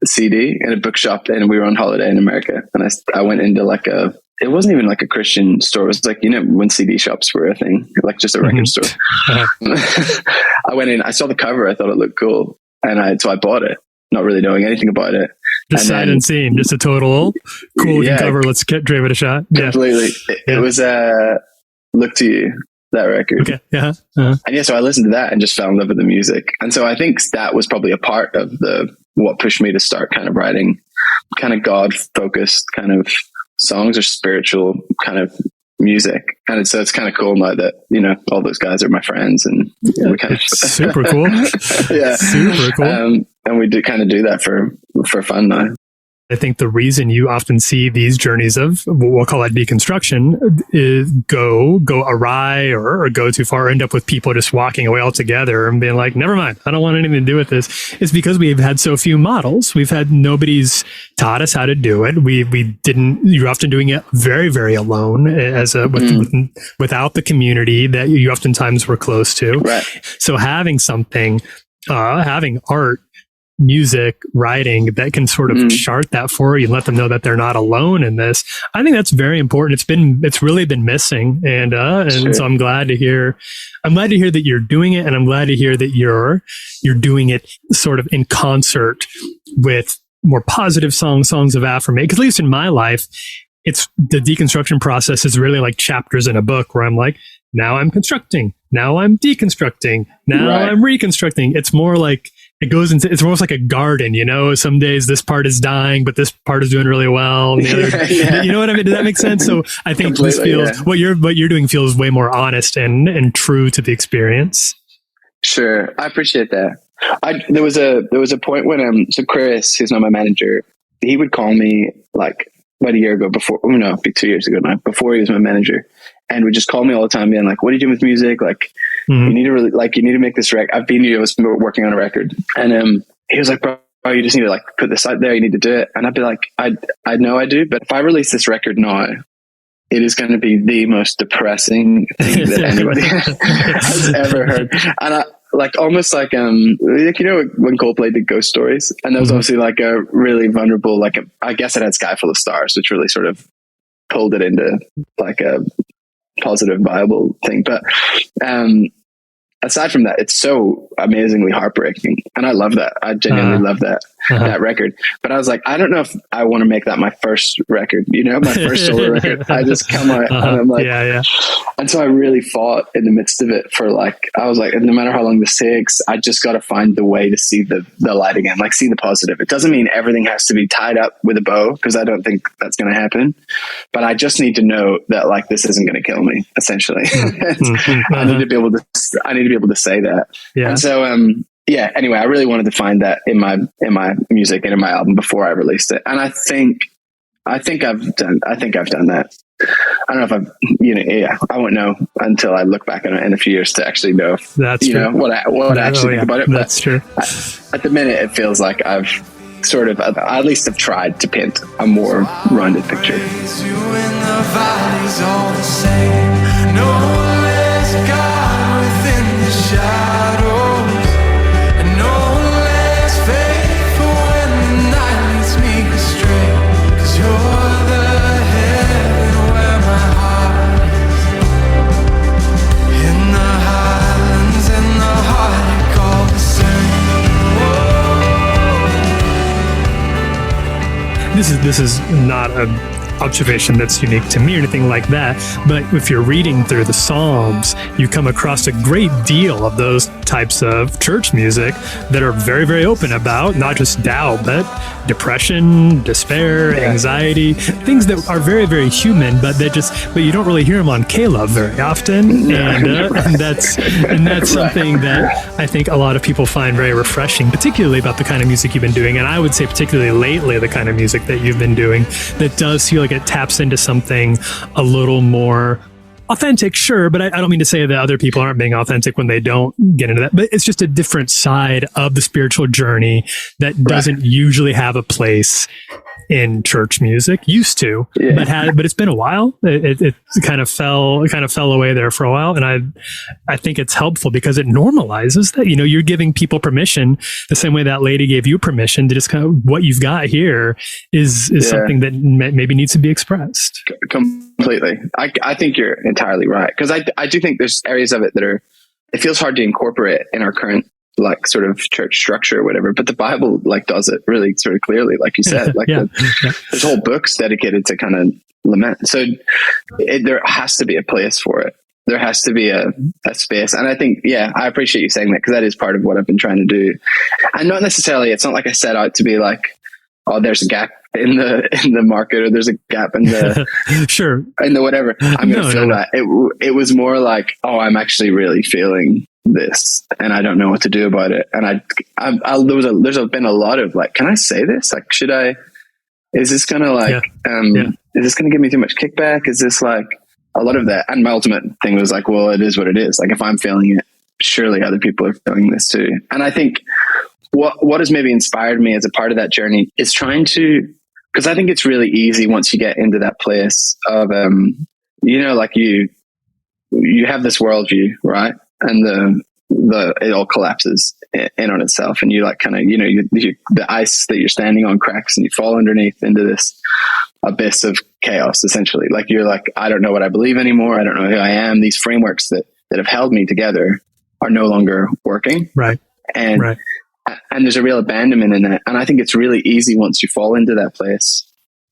CD in a bookshop, and we were on holiday in America. And I went into like it wasn't even like a Christian store. It was like, you know, when CD shops were a thing, like just a record store. I went in, I saw the cover, I thought it looked cool. And so I bought it, not really knowing anything about it. Just sight unseen, just a total cool looking cover. Let's give it a shot. Completely. It was Look to You, that record. Okay. Yeah. And so I listened to that and just fell in love with the music. And so I think that was probably a part of what pushed me to start kind of writing kind of God focused kind of songs or spiritual kind of music. And so it's kind of cool now that, you know, all those guys are my friends, and we kind of super cool. Yeah. Super cool. And we do kind of do that for fun now. I think the reason you often see these journeys of, we'll call it deconstruction, is go awry or go too far, end up with people just walking away altogether and being like, never mind, I don't want anything to do with this. It's because we've had so few models. Nobody's taught us how to do it. You're often doing it very, very alone without the community that you oftentimes were close to. Right. So having something, having art, music, writing that can sort of chart that for you and let them know that they're not alone in this. I think that's very important. It's really been missing. And so I'm glad to hear that you're doing it. And I'm glad to hear that you're doing it sort of in concert with more positive songs of affirmation. Because at least in my life, it's the deconstruction process is really like chapters in a book where I'm like, now I'm constructing, now I'm deconstructing, now I'm reconstructing. It's more like, it's almost like a garden, you know, some days this part is dying, but this part is doing really well. And the other, you know what I mean? Does that make sense? So I think this feels, what you're doing feels way more honest and true to the experience. Sure. I appreciate that. There was a point when, so Chris, who's not my manager, he would call me like about a year ago it'd be 2 years ago now, before he was my manager, and would just call me all the time being like, what are you doing with music? Like, you need to make this record. I was working on a record, and he was like, bro, you just need to like put this out there. You need to do it. And I'd be like, I know I do, but if I release this record now, it is going to be the most depressing thing that anybody has ever heard. And I almost like, you know, when Coldplay did Ghost Stories, and there was obviously like a really vulnerable, I guess it had Sky Full of Stars, which really sort of pulled it into like a positive, viable thing. But aside from that, it's so amazingly heartbreaking, and I love that. I genuinely love that record. But I was like, I don't know if I want to make that my first record, you know, my first solo record. I just come out and I'm like, and so I really fought in the midst of it I was like, no matter how long this takes, I just got to find the way to see the light again, like see the positive. It doesn't mean everything has to be tied up with a bow, because I don't think that's going to happen. But I just need to know that like this isn't going to kill me, essentially. I need to be able to say that. Yeah. And so, anyway, I really wanted to find that in my music and in my album before I released it. And I think I've done that. I don't know if I won't know until I look back on it in a few years to actually know if, that's true. Know, what I actually think about it. That's true. At the minute, it feels like I've sort of, at least have tried to paint a more rounded picture. You in the valleys all the same. No less God within the shadows, and no less faithful when the night leads me astray. 'Cause you're the heaven where my heart is. In the Highlands and the heartache all the same. This is not a observation that's unique to me or anything like that, but if you're reading through the Psalms, you come across a great deal of those types of church music that are very, very open about not just doubt, but depression, despair, anxiety, things that are very, very human, but you don't really hear them on K-Love very often. And that's something that I think a lot of people find very refreshing, particularly about the kind of music you've been doing. And I would say particularly lately, the kind of music that you've been doing that does feel like it taps into something a little more authentic, sure, but I don't mean to say that other people aren't being authentic when they don't get into that, but it's just a different side of the spiritual journey that doesn't usually have a place in church music. Used to, but it's been a while. It kind of fell away there for a while, and I think it's helpful because it normalizes that. You're giving people permission the same way that lady gave you permission to just kind of what you've got here is something that maybe needs to be expressed. Completely. I think you're entirely right, because I do think there's areas of it that it feels hard to incorporate in our current like sort of church structure or whatever, but the Bible like does it really sort of clearly, like you said. Like there's whole books dedicated to kind of lament. So there has to be a place for it. There has to be a space. And I think, I appreciate you saying that, because that is part of what I've been trying to do. And not necessarily, it's not like I set out to be like, oh, there's a gap in the market, or there's a gap in the sure in the whatever. I'm going to fill that. It was more like, oh, I'm actually really feeling this, and I don't know what to do about it. And there's been a lot of like, can I say this? Like, should I? Is this gonna like? Is this gonna give me too much kickback? Is this like a lot of that? And my ultimate thing was like, well, it is what it is. Like, if I'm feeling it, surely other people are feeling this too. And I think what has maybe inspired me as a part of that journey is trying to, because I think it's really easy once you get into that place of like you have this worldview, right? And it all collapses in on itself, and you like kind of the ice that you're standing on cracks, and you fall underneath into this abyss of chaos. Essentially, like you're like, I don't know what I believe anymore. I don't know who I am. These frameworks that have held me together are no longer working. Right. And there's a real abandonment in that. And I think it's really easy once you fall into that place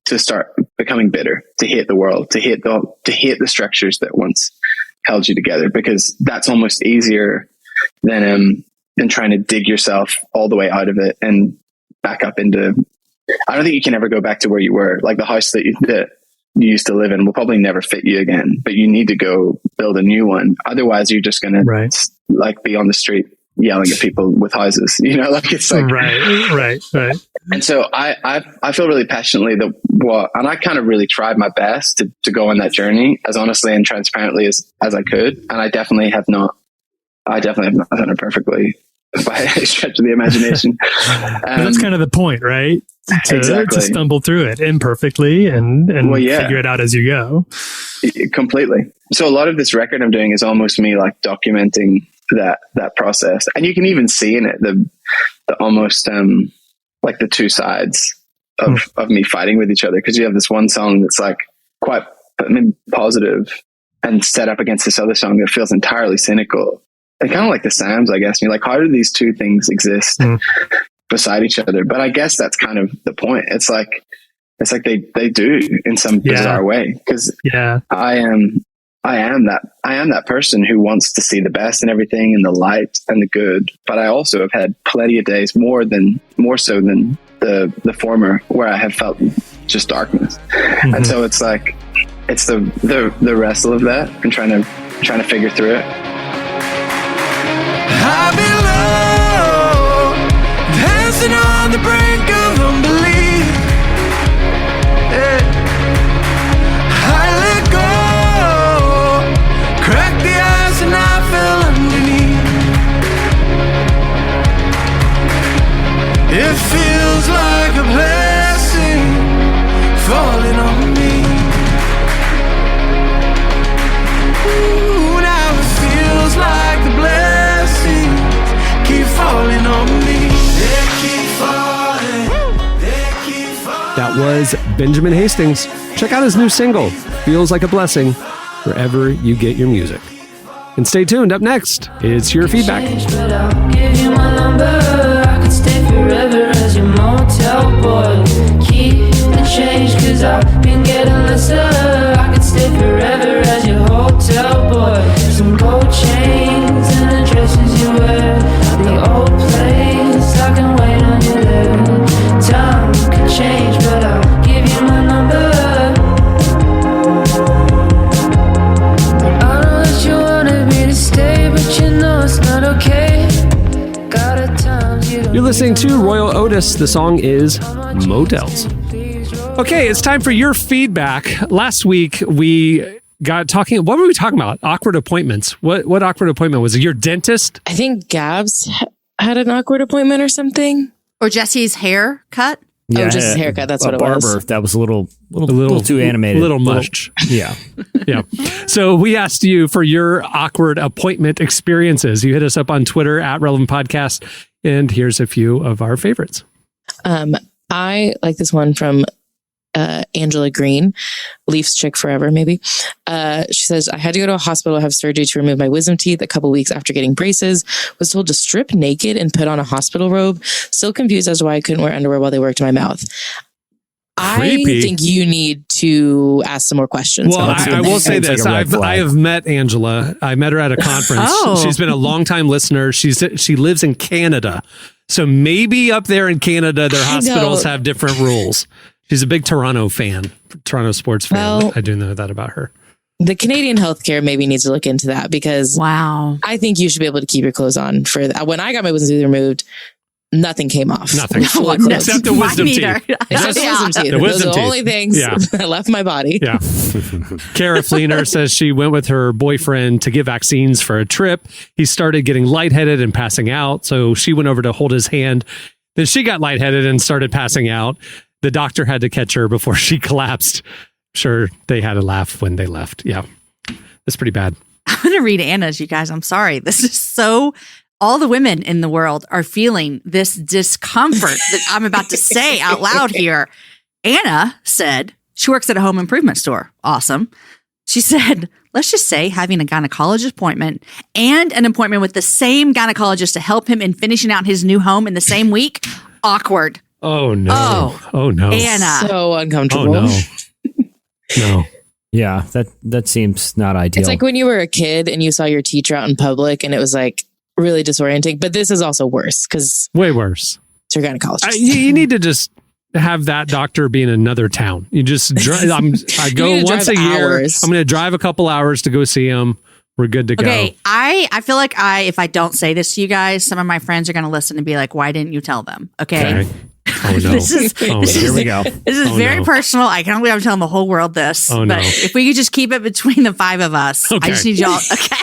to start becoming bitter, to hate the world, to hate the structures that once held you together, because that's almost easier than trying to dig yourself all the way out of it and back up into. I don't think you can ever go back to where you were. Like the house that you used to live in will probably never fit you again, but you need to go build a new one. Otherwise, you're just going to like be on the street yelling at people with houses. Like it's like right. And so I feel really passionately and I kind of really tried my best to go on that journey as honestly and transparently as I could. And I definitely have not done it perfectly by a stretch of the imagination. That's kind of the point, right? To stumble through it imperfectly and figure it out as you go. Completely. So a lot of this record I'm doing is almost me like documenting that process. And you can even see in it the almost like the two sides of me fighting with each other, because you have this one song that's like quite positive and set up against this other song that feels entirely cynical. And kind of like the Psalms, I guess. You're like, how do these two things exist beside each other? But I guess that's kind of the point. It's like they do in some bizarre way, because I am that person who wants to see the best in everything and the light and the good. But I also have had plenty of days more so than the former, where I have felt just darkness. And so it's like, it's the wrestle of that and trying to figure through it. I've been low, dancing on the brink of unbelief. I let go, cracked the ice and I fell underneath. It feels like a blessing falling on me. Ooh, now it feels like the blessing keep falling on me. They keep falling. They keep falling. That was Benjamin Hastings. Check out his new single, Feels Like a Blessing, wherever you get your music. And stay tuned. Up next, it's your feedback. But I'll give you my number. I could stay forever as your motel boy. Keep the change, cause I've been getting lesser. I could stay forever as your hotel boy. Some gold chains and the dresses you wear. The old place, I can wait on you there. Time could change, but I'll give you my number. I know that you wanted me to stay, but you know it's not okay. Got a time you don't. You're listening to Royal Otis. The song is Motels. Okay, it's time for your feedback. Last week, we got talking. What were we talking about? Awkward appointments. What awkward appointment was it? Your dentist? I think Gabs had an awkward appointment or something. Or Jesse's hair cut. Yeah, just his haircut. That's a what it barber, was. That was a little too animated. A little much. Yeah. Yeah. So we asked you for your awkward appointment experiences. You hit us up on Twitter at Relevant Podcast. And here's a few of our favorites. I like this one from Angela Green, Leafs chick forever, maybe. She says, I had to go to a hospital, have surgery to remove my wisdom teeth a couple weeks after getting braces. Was told to strip naked and put on a hospital robe. Still confused as to why I couldn't wear underwear while they worked my mouth. Creepy. I think you need to ask some more questions. Well, I will say this. Like I have met Angela. I met her at a conference. She's been a longtime listener. She lives in Canada. So maybe up there in Canada, their hospitals have different rules. She's a big Toronto fan, Toronto sports fan. Well, I do know that about her. The Canadian healthcare maybe needs to look into that because I think you should be able to keep your clothes on for that. When I got my wisdom teeth removed, nothing came off. Nothing. Except the wisdom teeth. Except the wisdom teeth. Those are the only things that left my body. Yeah. Kara Fleener says she went with her boyfriend to get vaccines for a trip. He started getting lightheaded and passing out. So she went over to hold his hand. Then she got lightheaded and started passing out. The doctor had to catch her before she collapsed. Sure, they had a laugh when they left. Yeah. That's pretty bad. I'm going to read Anna's, you guys. I'm sorry. This is so... All the women in the world are feeling this discomfort that I'm about to say out loud here. Anna said she works at a home improvement store. Awesome. She said, let's just say having a gynecologist appointment and an appointment with the same gynecologist to help him in finishing out his new home in the same week. Awkward. Oh, no. Oh, no. Anna. So uncomfortable. Oh, no. No. Yeah, that seems not ideal. It's like when you were a kid and you saw your teacher out in public and it was like really disorienting. But this is also worse because way worse. It's your gynecologist. You need to just have that doctor be in another town. You just I go once a year. I'm going to drive a couple hours to go see him. We're good to go. Okay, I feel like if I don't say this to you guys, some of my friends are going to listen and be like, "Why didn't you tell them?" Okay. Oh, no. Here we go. This is very personal. I can't believe I'm telling the whole world this. Oh, but no. if we could just keep it between the five of us, I just need y'all. Okay.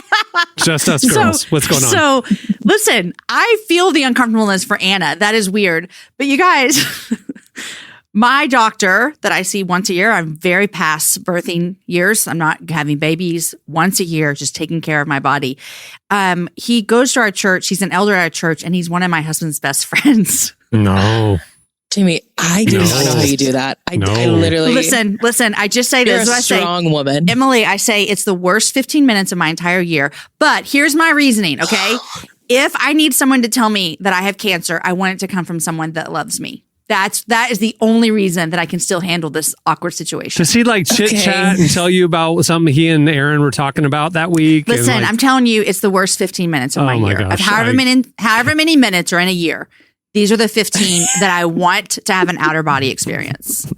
Just us girls. What's going on? So, listen, I feel the uncomfortableness for Anna. That is weird. But you guys, my doctor that I see once a year, I'm very past birthing years. I'm not having babies once a year, just taking care of my body. He goes to our church. He's an elder at our church, and he's one of my husband's best friends. No. Jamie, I do not know how you do that. I literally... Listen, I just say this. You're a strong woman. Emily, I say it's the worst 15 minutes of my entire year. But here's my reasoning, okay? If I need someone to tell me that I have cancer, I want it to come from someone that loves me. That is the only reason that I can still handle this awkward situation. Does he like chit chat and tell you about something he and Aaron were talking about that week? Listen, I'm telling you, it's the worst 15 minutes of my year. Gosh, of however many minutes are in a year. These are the 15 that I want to have an outer body experience.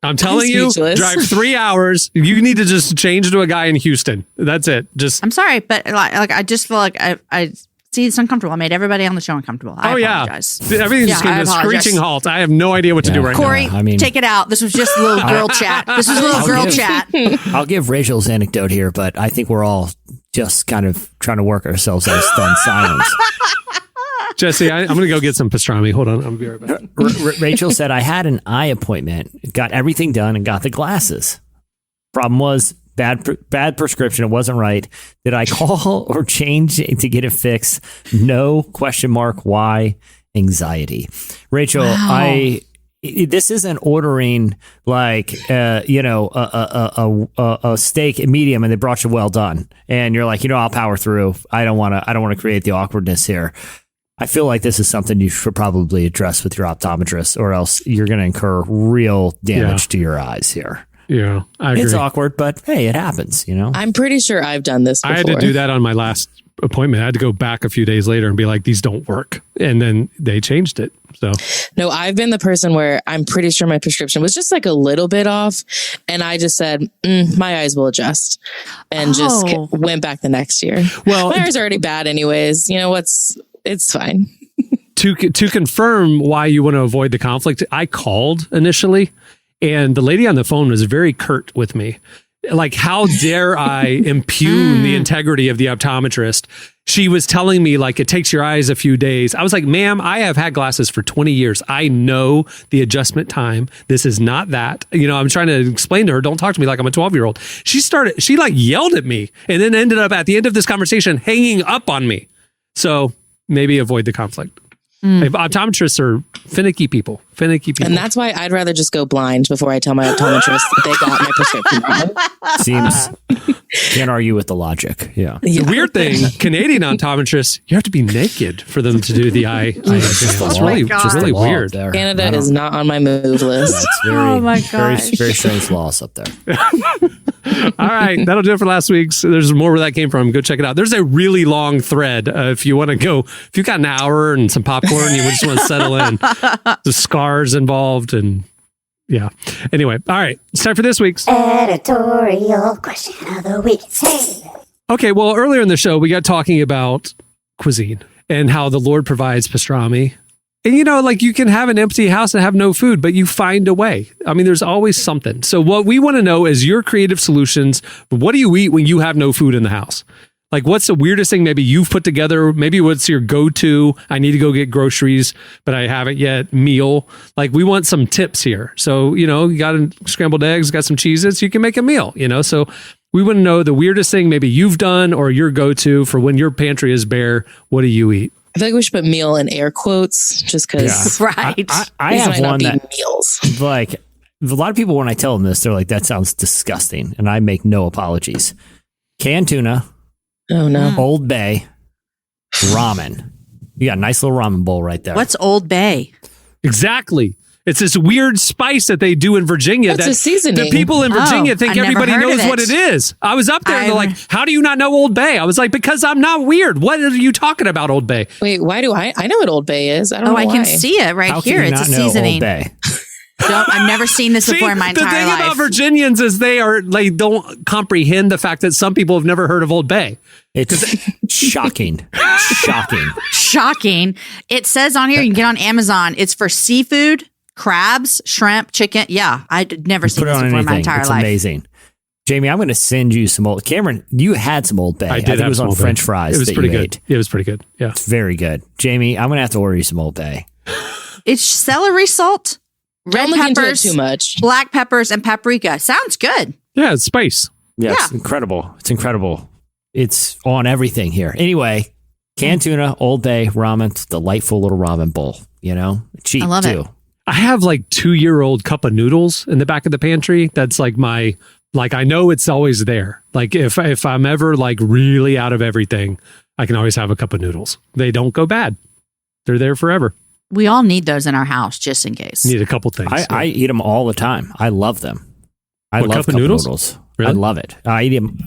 I'm telling you, drive 3 hours. You need to just change to a guy in Houston. That's it. I'm sorry, but like I just feel like I see it's uncomfortable. I made everybody on the show uncomfortable. I apologize. Everything's just going to a screeching halt. I have no idea what to do right Corey, now. Take it out. This was just a little girl chat. I'll give Rachel's anecdote here, but I think we're all just kind of trying to work ourselves out of stunned silence. Jesse, I'm going to go get some pastrami. Hold on. I'll be right back. Rachel said, I had an eye appointment, got everything done, and got the glasses. Problem was, bad prescription. It wasn't right. Did I call or change it to get it fixed? No, question mark. Why? Anxiety. Rachel, wow. This isn't ordering like, a steak medium and they brought you well done. And you're like, I'll power through. I don't want to create the awkwardness here. I feel like this is something you should probably address with your optometrist, or else you're going to incur real damage to your eyes here. Yeah, I agree. It's awkward, but hey, it happens, I'm pretty sure I've done this before. I had to do that on my last appointment. I had to go back a few days later and be like, these don't work. And then they changed it. So no, I've been the person where I'm pretty sure my prescription was just like a little bit off. And I just said, my eyes will adjust, and just went back the next year. Well, my eyes are already bad anyways. It's fine. To confirm why you want to avoid the conflict, I called initially, and the lady on the phone was very curt with me. like, how dare I impugn the integrity of the optometrist? She was telling me, like, it takes your eyes a few days. I was like, ma'am, I have had glasses for 20 years. I know the adjustment time. This is not that. You know, I'm trying to explain to her, don't talk to me like I'm a 12-year-old. She like yelled at me and then ended up at the end of this conversation hanging up on me. So maybe avoid the conflict. Optometrists are finicky people. And that's why I'd rather just go blind before I tell my optometrist that they got my prescription wrong. Seems, can't argue with the logic. Yeah. The weird thing, Canadian optometrists, you have to be naked for them to do the eye exam. It's really weird. Canada is not on my move list. That's Oh my gosh. very strange laws up there. All right, that'll do it for last week's. There's more where that came from. Go check it out. There's a really long thread. If you want to go, if you've got an hour and some popcorn, you just want to settle in. The scars involved, and yeah. Anyway, all right, it's time for this week's Editorial question of the week. Hey. Okay, well, earlier in the show, we got talking about cuisine and how the Lord provides pastrami. And, you know, like, you can have an empty house and have no food, but you find a way. I mean, there's always something. So what we want to know is your creative solutions. What do you eat when you have no food in the house? Like, what's the weirdest thing maybe you've put together? Maybe what's your go-to, I need to go get groceries, but I haven't yet, meal? Like, we want some tips here. So, you know, you got scrambled eggs, got some Cheez-Its, you can make a meal, you know? So we want to know the weirdest thing maybe you've done or your go-to for when your pantry is bare. What do you eat? I feel like we should put meal in air quotes just because. Yeah. Right. I have one that meals. Like, a lot of people, when I tell them this, they're like, that sounds disgusting. And I make no apologies. Canned tuna. Oh, no. Old Bay. Ramen. You got a nice little ramen bowl right there. What's Old Bay? Exactly. It's this weird spice that they do in Virginia. That's a seasoning. The people in Virginia think I've never everybody heard knows of what it. it is. I was up there and they're like, how do you not know Old Bay? I was like, because I'm not weird. What are you talking about, Old Bay? Wait, why do I know what Old Bay is? I don't know I why. can see it right How here. can you It's a not know seasoning. Old Bay? I've never seen this before in my entire the thing life. about Virginians is they don't comprehend the fact that some people have never heard of Old Bay. It's shocking. Shocking. It says on here, you can get on Amazon. It's for seafood, crabs, shrimp, chicken. Yeah, I'd never seen Put it this on before in my anything. entire It's life. amazing. Jamie, I'm going to send you some old. Cameron, you had some Old Bay. I did. think it was have on some French Old Bay. fries. It was that pretty you good. ate. It was pretty good. Yeah. It's very good. Jamie, I'm going to have to order you some Old Bay. It's celery salt, red Don't look into it peppers, too much. black peppers, and paprika. Sounds good. Yeah, it's spice. Yeah, it's incredible. It's incredible. It's on everything here. Anyway, canned tuna, Old Bay, ramen, delightful little ramen bowl. You know, cheap I love too. it. I have like 2-year-old cup of noodles in the back of the pantry. That's like I know it's always there. Like if I'm ever like really out of everything, I can always have a cup of noodles. They don't go bad. They're there forever. We all need those in our house just in case. Need a couple things. I eat them all the time. I love them. I What, love cup of noodles? Really? I love it. I eat them,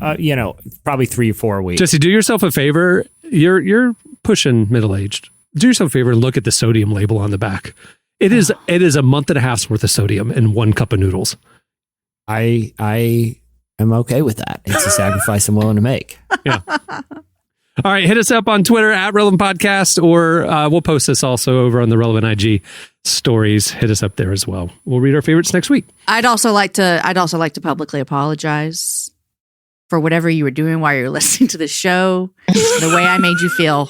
probably 3 or 4 a week. Jesse, do yourself a favor. You're pushing middle-aged. Do yourself a favor and look at the sodium label on the back. It is a month and a half's worth of sodium in 1 cup of noodles. I am okay with that. It's a sacrifice I'm willing to make. Yeah. All right, hit us up on Twitter at Relevant Podcast, or we'll post this also over on the Relevant IG stories. Hit us up there as well. We'll read our favorites next week. I'd also like to publicly apologize for whatever you were doing while you were listening to the show, the way I made you feel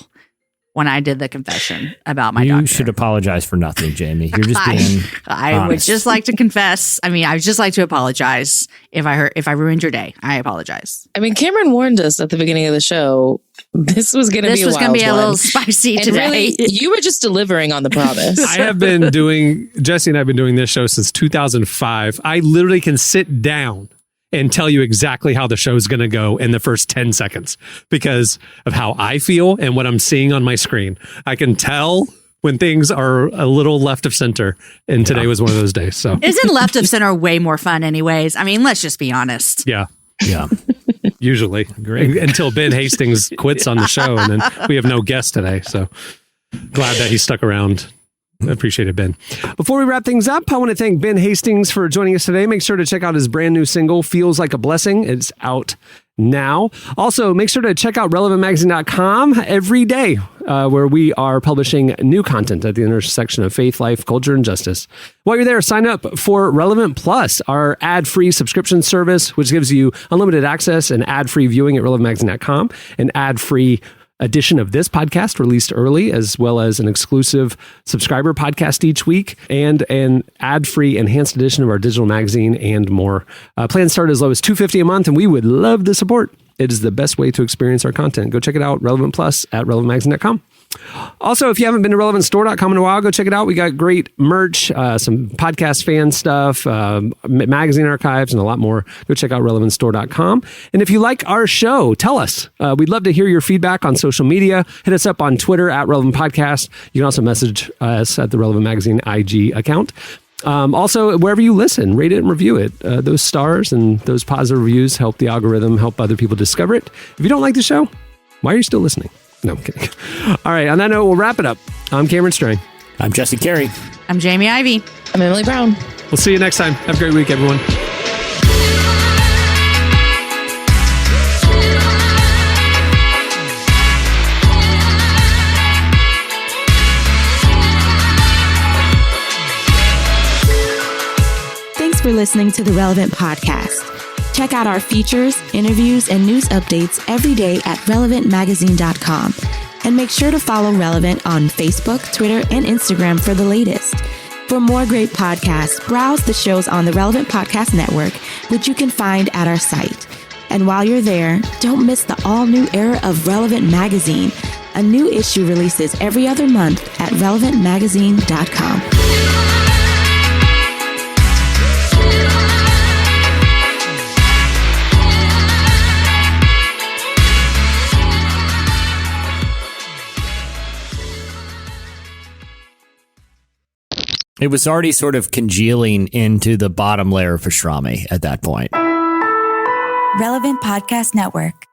when I did the confession about my doctor. You should apologize for nothing, Jamie. You're just being I would honest. just like to confess. I mean, I would just like to apologize if I ruined your day. I apologize. I mean, Cameron warned us at the beginning of the show. This was going to be a little spicy and today. really, you were just delivering on the promise. I have been Jesse and I have been doing this show since 2005. I literally can sit down and tell you exactly how the show's going to go in the first 10 seconds because of how I feel and what I'm seeing on my screen. I can tell when things are a little left of center, and today was one of those days. So Isn't left of center way more fun anyways? I mean, let's just be honest. yeah. Yeah. Usually. Until Ben Hastings quits on the show, and then we have no guest today. So glad that he stuck around. I appreciate it, Ben. Before we wrap things up, I want to thank Ben Hastings for joining us today. Make sure to check out his brand new single, Feels Like a Blessing. It's out now. Also, make sure to check out relevantmagazine.com every day, where we are publishing new content at the intersection of faith, life, culture, and justice. While you're there, sign up for Relevant Plus, our ad-free subscription service, which gives you unlimited access and ad-free viewing at relevantmagazine.com, an ad-free edition of this podcast released early, as well as an exclusive subscriber podcast each week, and an ad-free enhanced edition of our digital magazine, and more. Plans start as low as $250 a month, and we would love the support. It is the best way to experience our content. Go check it out, Relevant Plus at relevantmagazine.com. Also, if you haven't been to relevantstore.com in a while, go check it out. We got great merch, some podcast fan stuff, magazine archives, and a lot more. Go check out relevantstore.com. And if you like our show, tell us. We'd love to hear your feedback on social media. Hit us up on Twitter at Relevant Podcast. You can also message us at the Relevant Magazine IG account. Also, wherever you listen, rate it and review it. Those stars and those positive reviews help the algorithm, help other people discover it. If you don't like the show, why are you still listening? No, I'm kidding. All right, on that note, we'll wrap it up. I'm Cameron Strang. I'm Jesse Carey. I'm Jamie Ivey. I'm Emily Brown. We'll see you next time. Have a great week, everyone. Thanks for listening to the Relevant Podcast. Check out our features, interviews, and news updates every day at relevantmagazine.com. And make sure to follow Relevant on Facebook, Twitter, and Instagram for the latest. For more great podcasts, browse the shows on the Relevant Podcast Network, which you can find at our site. And while you're there, don't miss the all-new era of Relevant Magazine. A new issue releases every other month at relevantmagazine.com. It was already sort of congealing into the bottom layer of pastrami at that point. Relevant Podcast Network.